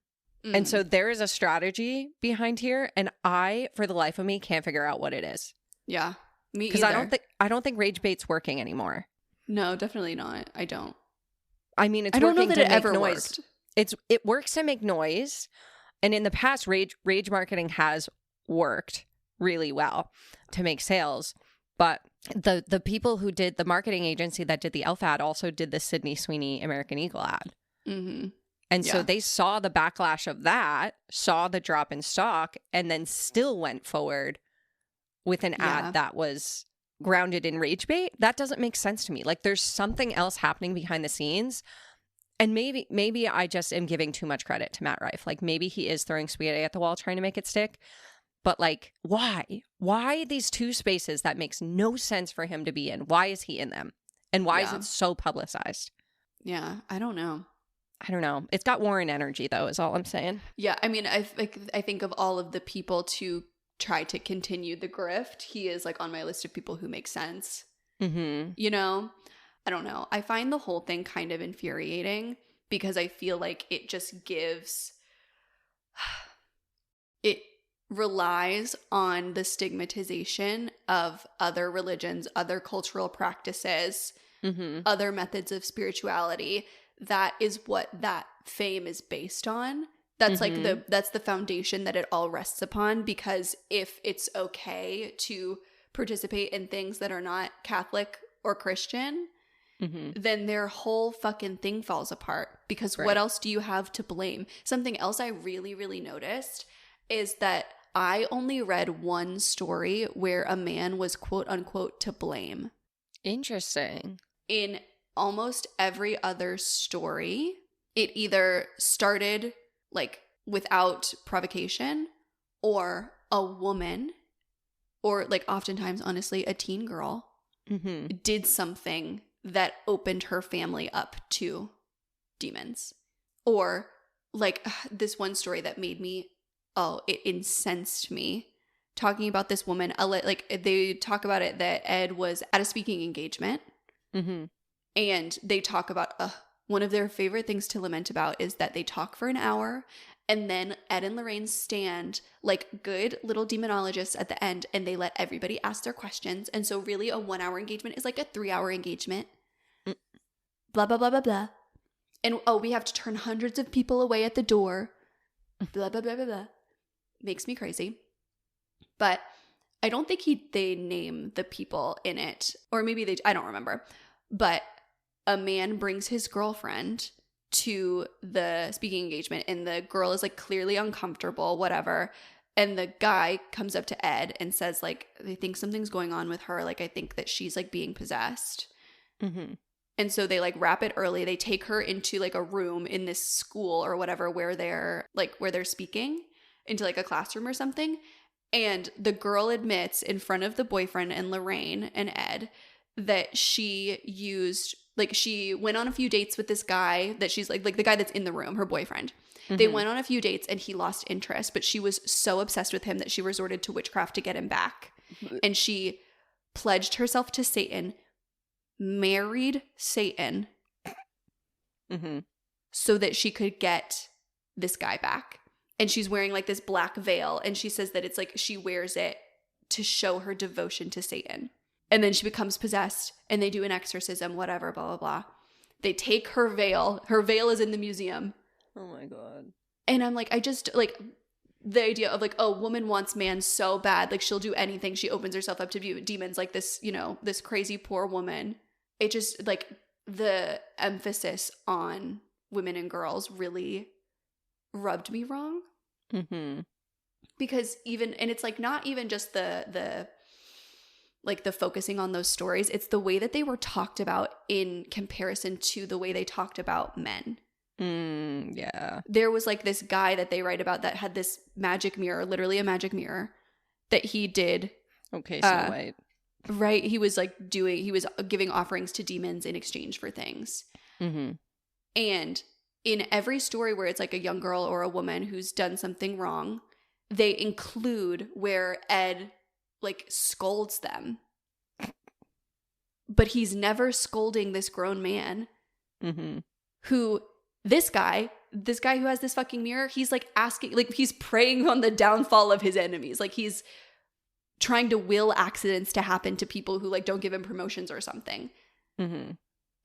And so there is a strategy behind here, and I, for the life of me, can't figure out what it is. Yeah, me because either. I don't think rage bait's working anymore. No, definitely not. I don't. I mean, it's I don't know working that to it make ever noise. worked. It works to make noise. And in the past, rage marketing has worked really well to make sales. But the people who did the marketing agency that did the E.L.F ad also did the Sydney Sweeney American Eagle ad. Mm-hmm. And Yeah. so they saw the backlash of that, saw the drop in stock, and then still went forward with an Yeah. ad that was grounded in rage bait. That doesn't make sense to me. Like, there's something else happening behind the scenes. And maybe I just am giving too much credit to Matt Rife. Like, maybe he is throwing spaghetti at the wall trying to make it stick. But, like, why? Why these two spaces that makes no sense for him to be in? Why is he in them? And why is Yeah. it so publicized? Yeah, I don't know. I don't know. It's got Warren energy, though, is all I'm saying. Yeah, I mean, I think of all of the people to try to continue the grift, he is like on my list of people who make sense. Mm-hmm. You know? I don't know. I find the whole thing kind of infuriating because I feel like it just gives... It relies on the stigmatization of other religions, other cultural practices, Mm-hmm. other methods of spirituality. That is what that fame is based on. That's like that's the foundation that it all rests upon, because if it's okay to participate in things that are not Catholic or Christian, then their whole fucking thing falls apart, because what else do you have to blame? Something else I really, really noticed is that I only read one story where a man was quote unquote to blame. Interesting. In almost every other story, it either started like without provocation, or a woman, or like oftentimes, honestly, a teen girl did something that opened her family up to demons. Or like this one story that made me, it incensed me, talking about this woman. Like they talk about it that Ed was at a speaking engagement. And they talk about one of their favorite things to lament about is that they talk for an hour, and then Ed and Lorraine stand like good little demonologists at the end, and they let everybody ask their questions. And so really a 1 hour engagement is like a 3 hour engagement. Blah, blah, blah, blah, blah. And we have to turn hundreds of people away at the door. Blah, blah, blah, blah, blah. Makes me crazy. But I don't think they name the people in it. Or maybe I don't remember. But a man brings his girlfriend to the speaking engagement, and the girl is like clearly uncomfortable, whatever. And the guy comes up to Ed and says, like, they think something's going on with her. Like, I think that she's like being possessed. And so they like wrap it early. They take her into like a room in this school or whatever where they're speaking, into like a classroom or something. And the girl admits in front of the boyfriend and Lorraine and Ed that she went on a few dates with this guy that she's like the guy that's in the room, her boyfriend. They went on a few dates and he lost interest, but she was so obsessed with him that she resorted to witchcraft to get him back. And she pledged herself to Satan, married Satan, so that she could get this guy back. And she's wearing like this black veil, and she says that it's like she wears it to show her devotion to Satan. And then she becomes possessed, and they do an exorcism, whatever, blah, blah, blah. They take her veil. Her veil is in the museum. Oh my God. And I'm like, I just, like, the idea of like, oh, woman wants man so bad. Like, she'll do anything. She opens herself up to demons, like this, this crazy poor woman. It just, like, the emphasis on women and girls really rubbed me wrong. Because and it's like not even just the focusing on those stories, it's the way that they were talked about in comparison to the way they talked about men. Yeah. There was like this guy that they write about that had this magic mirror, literally a magic mirror, that he did. Okay, Snow White. Right. He was giving offerings to demons in exchange for things. And in every story where it's like a young girl or a woman who's done something wrong, they include where Ed like scolds them, but he's never scolding this grown man who this guy who has this fucking mirror, he's like asking, like he's preying on the downfall of his enemies. Like he's trying to will accidents to happen to people who like don't give him promotions or something.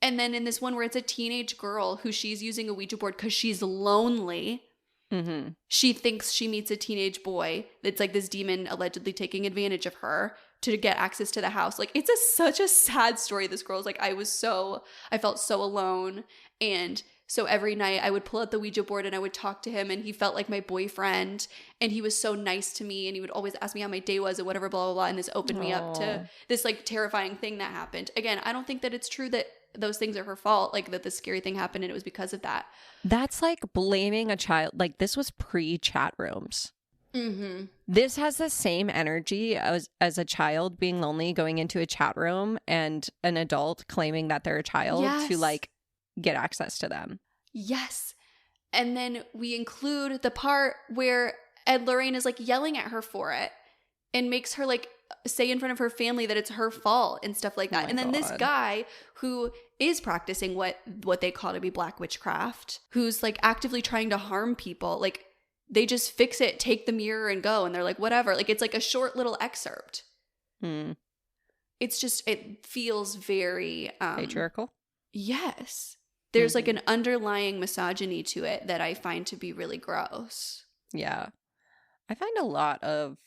And then in this one where it's a teenage girl who she's using a Ouija board because she's lonely. Mm-hmm. She thinks she meets a teenage boy that's like this demon allegedly taking advantage of her to get access to the house. Like, it's such a sad story. This girl's like, I felt so alone. And so every night I would pull out the Ouija board and I would talk to him, and he felt like my boyfriend, and he was so nice to me, and he would always ask me how my day was or whatever, blah, blah, blah. And this opened me up to this like terrifying thing that happened. Again, I don't think that it's true that those things are her fault, like that the scary thing happened and it was because of that. That's like blaming a child. Like, this was pre-chat rooms. Mm-hmm. This has the same energy as a child being lonely, going into a chat room and an adult claiming that they're a child to like get access to them. Yes. And then we include the part where Ed Lorraine is like yelling at her for it and makes her like say in front of her family that it's her fault and stuff like that. And then this guy who is practicing what they call to be black witchcraft, who's like actively trying to harm people, like they just fix it, take the mirror and go. And they're like, whatever. Like, it's like a short little excerpt. It's just, it feels very patriarchal. Yes. There's like an underlying misogyny to it that I find to be really gross. Yeah. I find a lot of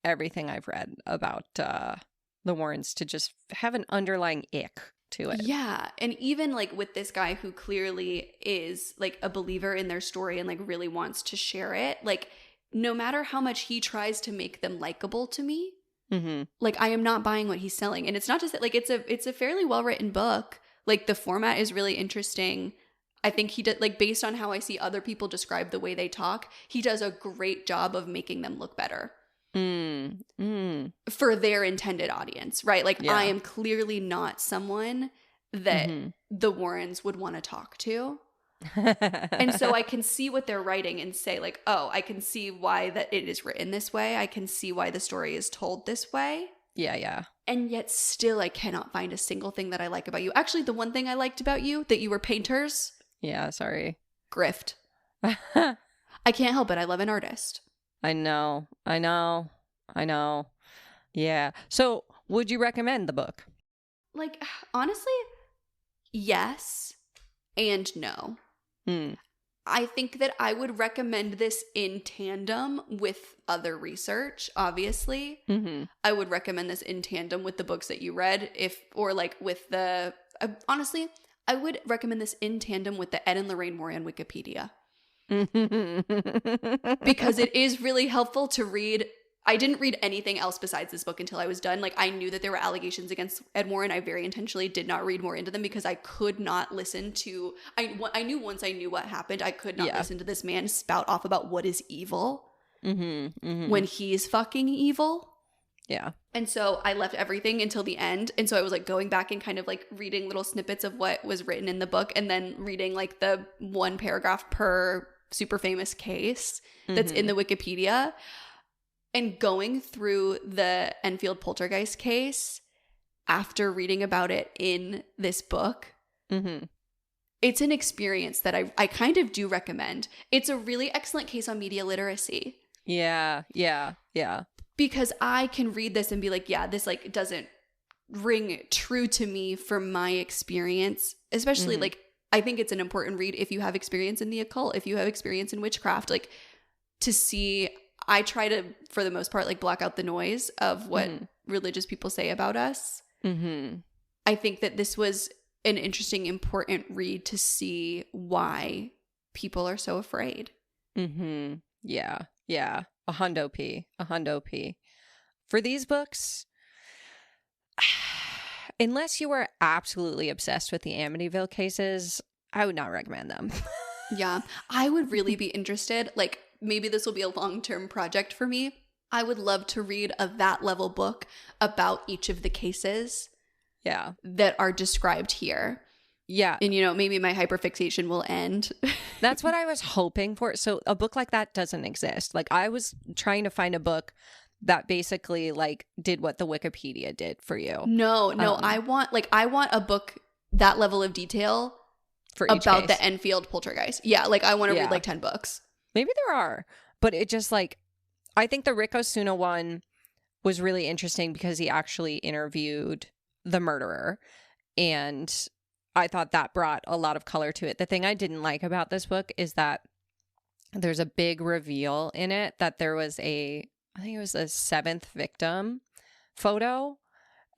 everything I've read about the Warrens to just have an underlying ick to it. Yeah. And even like with this guy who clearly is like a believer in their story and like really wants to share it, like no matter how much he tries to make them likable to me, like I am not buying what he's selling. And it's not just that, like it's a fairly well written book. Like the format is really interesting. I think he did, like based on how I see other people describe the way they talk, he does a great job of making them look better. For their intended audience, right? Like I am clearly not someone that the Warrens would want to talk to. And so I can see what they're writing and say like, oh, I can see why that it is written this way. I can see why the story is told this way. Yeah. And yet still I cannot find a single thing that I like about you. Actually, the one thing I liked about you, that you were painters. Yeah, sorry. Grift. I can't help it. I love an artist. I know. Yeah. So, would you recommend the book? Like, honestly, yes and no. I think that I would recommend this in tandem with other research, obviously. I would recommend this in tandem with the books that you read, honestly, I would recommend this in tandem with the Ed and Lorraine Warren Wikipedia. Because it is really helpful to read. I didn't read anything else besides this book until I was done. Like, I knew that there were allegations against Ed Warren. I very intentionally did not read more into them because I could not listen to, I knew once I knew what happened, I could not listen to this man spout off about what is evil when he's fucking evil. Yeah. And so I left everything until the end. And so I was like going back and kind of like reading little snippets of what was written in the book and then reading like the one paragraph per super famous case that's in the Wikipedia. And going through the Enfield poltergeist case after reading about it in this book, it's an experience that I kind of do recommend. It's a really excellent case on media literacy. Yeah. Because I can read this and be like, yeah, this like doesn't ring true to me from my experience. Especially like, I think it's an important read if you have experience in the occult, if you have experience in witchcraft, like to see. I try to, for the most part, like block out the noise of what religious people say about us. I think that this was an interesting, important read to see why people are so afraid. Yeah. A hundo P. For these books, unless you are absolutely obsessed with the Amityville cases, I would not recommend them. Yeah. I would really be interested, like, maybe this will be a long-term project for me. I would love to read a that level book about each of the cases that are described here. Yeah. And, you know, maybe my hyperfixation will end. That's what I was hoping for. So a book like that doesn't exist. Like, I was trying to find a book that basically like did what the Wikipedia did for you. No, I want a book that level of detail for each about case. The Enfield poltergeist. Yeah. Like, I want to read like 10 books. Maybe there are, but it just like, I think the Rick Osuna one was really interesting because he actually interviewed the murderer and I thought that brought a lot of color to it. The thing I didn't like about this book is that there's a big reveal in it that there was I think it was a 7th victim photo.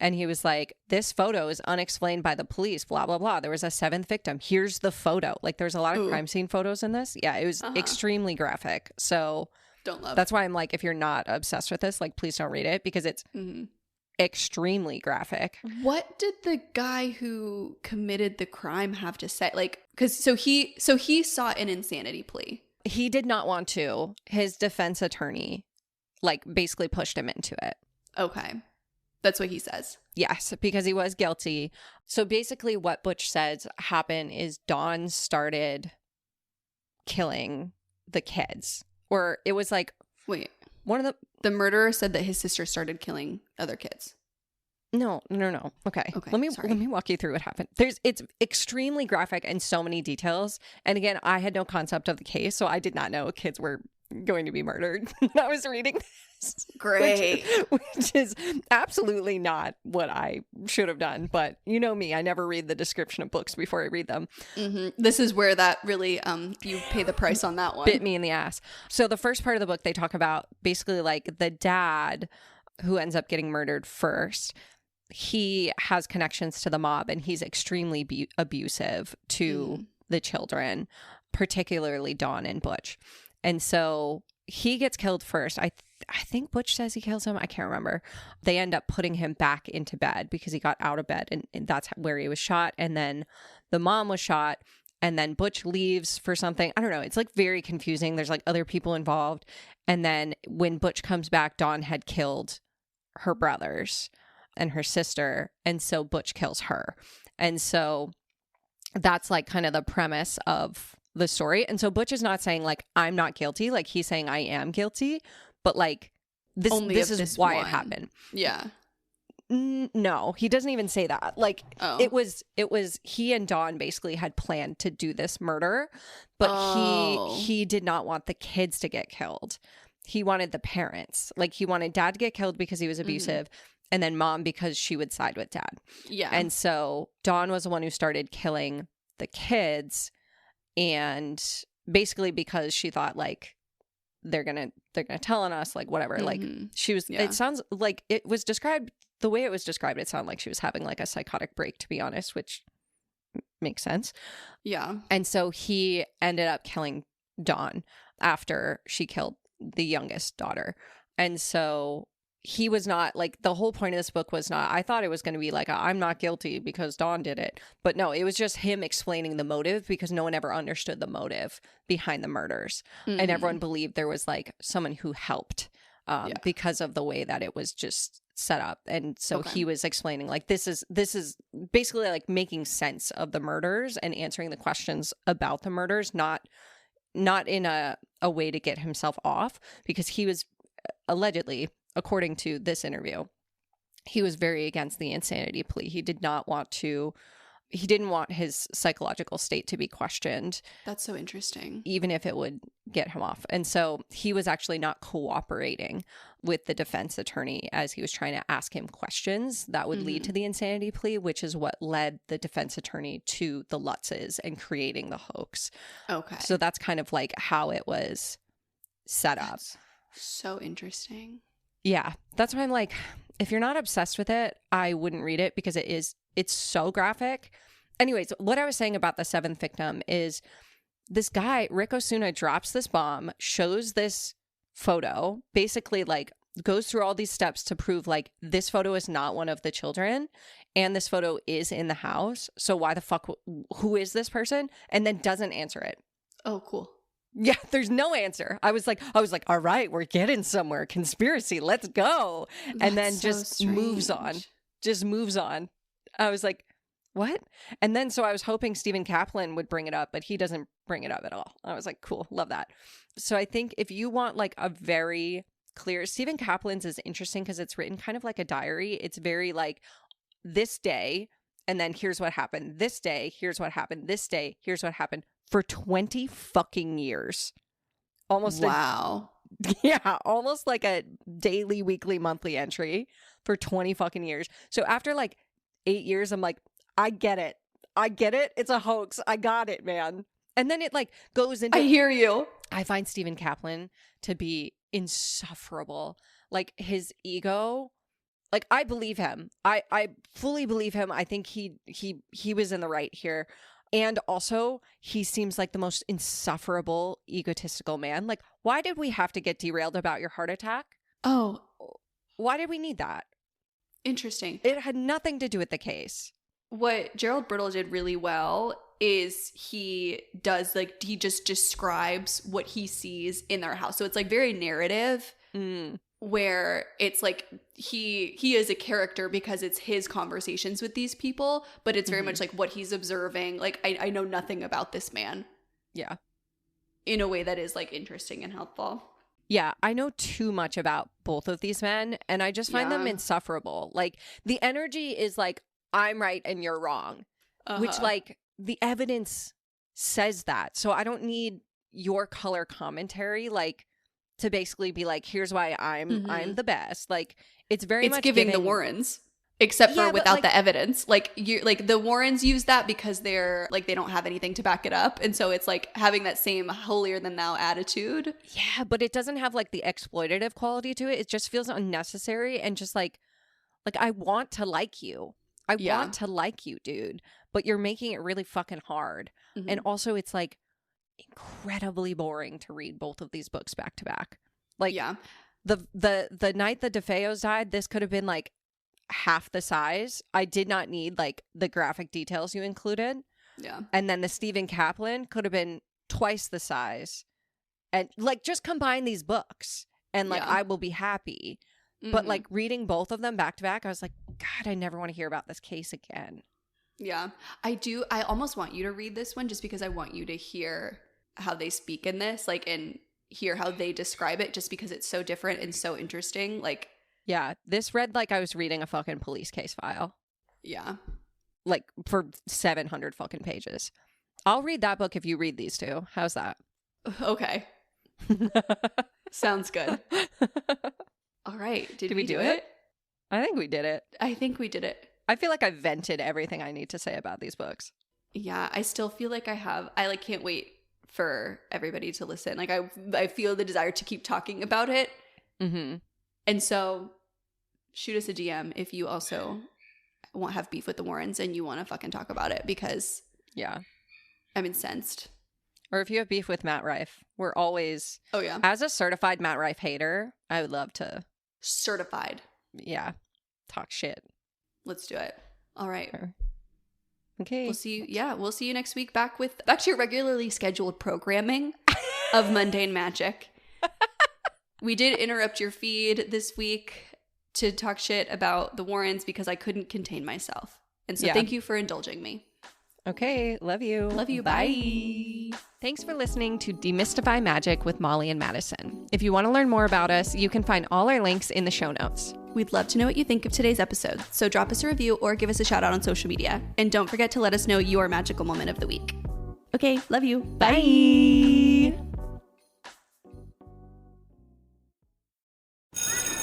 And he was like, this photo is unexplained by the police, blah, blah, blah. There was a 7th victim. Here's the photo. Like, there's a lot of crime scene photos in this. Yeah, it was extremely graphic. So don't love. That's why I'm like, if you're not obsessed with this, like, please don't read it because it's extremely graphic. What did the guy who committed the crime have to say? Like, because so he sought an insanity plea. He did not want to. His defense attorney, like, basically pushed him into it. Okay. That's what he says. Yes, because he was guilty. So basically what Butch says happened is Dawn started killing the kids. Or it was like... Wait. One of the murderer said that his sister started killing other kids. No. Okay. Let me walk you through what happened. It's extremely graphic and so many details. And again, I had no concept of the case, so I did not know kids were going to be murdered when I was reading this. Great. Which is absolutely not what I should have done. But you know me, I never read the description of books before I read them. This is where that really, you pay the price on that one. Bit me in the ass. So the first part of the book, they talk about basically like the dad who ends up getting murdered first. He has connections to the mob and he's extremely abusive to the children, particularly Dawn and Butch. And so he gets killed first. I think Butch says he kills him. I can't remember. They end up putting him back into bed because he got out of bed and that's where he was shot. And then the mom was shot and then Butch leaves for something. I don't know. It's like very confusing. There's like other people involved. And then when Butch comes back, Dawn had killed her brothers and her sister. And so Butch kills her. And so that's like kind of the premise of the story. And so Butch is not saying like, I'm not guilty. Like he's saying I am guilty, but like this is why it happened. Yeah. No, he doesn't even say that. Like it was he and Dawn basically had planned to do this murder, but he did not want the kids to get killed. He wanted the parents. Like he wanted dad to get killed because he was abusive and then mom because she would side with dad. Yeah. And so Dawn was the one who started killing the kids. And basically because she thought like they're gonna tell on us, like whatever. Like she was it sounds like it was described the way it was described, it sounded like she was having like a psychotic break, to be honest, which makes sense. Yeah. And so he ended up killing Dawn after she killed the youngest daughter. And so he was not like, the whole point of this book was not, I thought it was going to be like, I'm not guilty because Dawn did it. But no, it was just him explaining the motive because no one ever understood the motive behind the murders. And everyone believed there was like someone who helped because of the way that it was just set up. And so he was explaining like, this is basically like making sense of the murders and answering the questions about the murders, not in a way to get himself off, because he was allegedly, according to this interview, he was very against the insanity plea. He didn't want his psychological state to be questioned. That's so interesting. Even if it would get him off. And so he was actually not cooperating with the defense attorney as he was trying to ask him questions that would lead to the insanity plea, which is what led the defense attorney to the Lutzes and creating the hoax. Okay. So that's kind of like how it was set up. So interesting. Yeah. That's why I'm like, if you're not obsessed with it, I wouldn't read it because it's so graphic. Anyways, what I was saying about the seventh victim is this guy, Rick Osuna, drops this bomb, shows this photo, basically like goes through all these steps to prove like this photo is not one of the children and this photo is in the house. So why the fuck, who is this person? And then doesn't answer it. Oh, cool. Yeah, there's no answer. I was like, all right, we're getting somewhere. Conspiracy, let's go. And then just moves on. Just moves on. I was like, what? And then so I was hoping Stephen Kaplan would bring it up, but he doesn't bring it up at all. I was like, cool, love that. So I think if you want like a very clear, Stephen Kaplan's is interesting because it's written kind of like a diary. It's very like this day, and then here's what happened. This day, here's what happened. This day, here's what happened. For 20 fucking years. Almost wow. Almost like a daily, weekly, monthly entry for 20 fucking years. So after like 8 years, I'm like, I get it. I get it. It's a hoax. I got it, man. And then it like goes into... I hear you. I find Stephen Kaplan to be insufferable. Like his ego, like I believe him. I fully believe him. I think he was in the right here. And also he seems like the most insufferable, egotistical man. Like, why did we have to get derailed about your heart attack? Oh, why did we need that? interesting. It had nothing to do with the case. What Gerald Brittle did really well is he just describes what he sees in their house. So it's like very narrative, where it's like he is a character because it's his conversations with these people, but it's very much like what he's observing. Like I know nothing about this man. Yeah. In a way that is like interesting and helpful. Yeah, I know too much about both of these men, and I just find them insufferable. Like, the energy is like, I'm right and you're wrong, which, like, the evidence says that. So I don't need your color commentary, like, to basically be like, here's why I'm the best. Like, it's much giving the Warrens. Except for without the evidence. Like the Warrens use that because they're like they don't have anything to back it up. And so it's like having that same holier than thou attitude. Yeah, but it doesn't have like the exploitative quality to it. It just feels unnecessary and just like I want to like you. I want to like you, dude. But you're making it really fucking hard. And also it's like incredibly boring to read both of these books back to back. Like the night the DeFeos died, this could have been like half the size. I did not need like the graphic details you included. Yeah. And then the Stephen Kaplan could have been twice the size. And like just combine these books and like I will be happy. But like reading both of them back to back, I was like, God, I never want to hear about this case again. Yeah. I almost want you to read this one just because I want you to hear how they speak in this, like, and hear how they describe it just because it's so different and so interesting. Like, yeah, this read like I was reading a fucking police case file. Yeah. Like for 700 fucking pages. I'll read that book if you read these two. How's that? Okay. Sounds good. All right. Did we do it? I think we did it. I think we did it. I feel like I vented everything I need to say about these books. Yeah, I still feel like I like can't wait for everybody to listen. Like I feel the desire to keep talking about it. And so shoot us a DM if you also won't have beef with the Warrens and you want to fucking talk about it because I'm incensed. Or if you have beef with Matt Rife, we're always as a certified Matt Rife hater, I would love to certified. Yeah. Talk shit. Let's do it. All right. Okay. We'll see you next week back to your regularly scheduled programming of Mundane Magic. We did interrupt your feed this week to talk shit about the Warrens because I couldn't contain myself. And so thank you for indulging me. Okay. Love you. Love you. Bye. Thanks for listening to Demystify Magic with Molly and Madison. If you want to learn more about us, you can find all our links in the show notes. We'd love to know what you think of today's episode, so drop us a review or give us a shout out on social media. And don't forget to let us know your magical moment of the week. Okay, love you. Bye.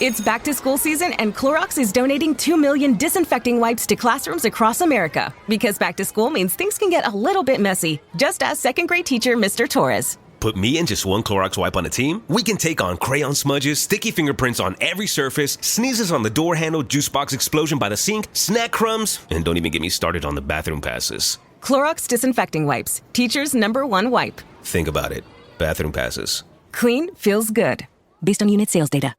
It's back to school season and Clorox is donating 2 million disinfecting wipes to classrooms across America. Because back to school means things can get a little bit messy. Just ask second grade teacher Mr. Torres. Put me and just one Clorox wipe on a team? We can take on crayon smudges, sticky fingerprints on every surface, sneezes on the door handle, juice box explosion by the sink, snack crumbs, and don't even get me started on the bathroom passes. Clorox disinfecting wipes. Teacher's #1 wipe. Think about it. Bathroom passes. Clean feels good. Based on unit sales data.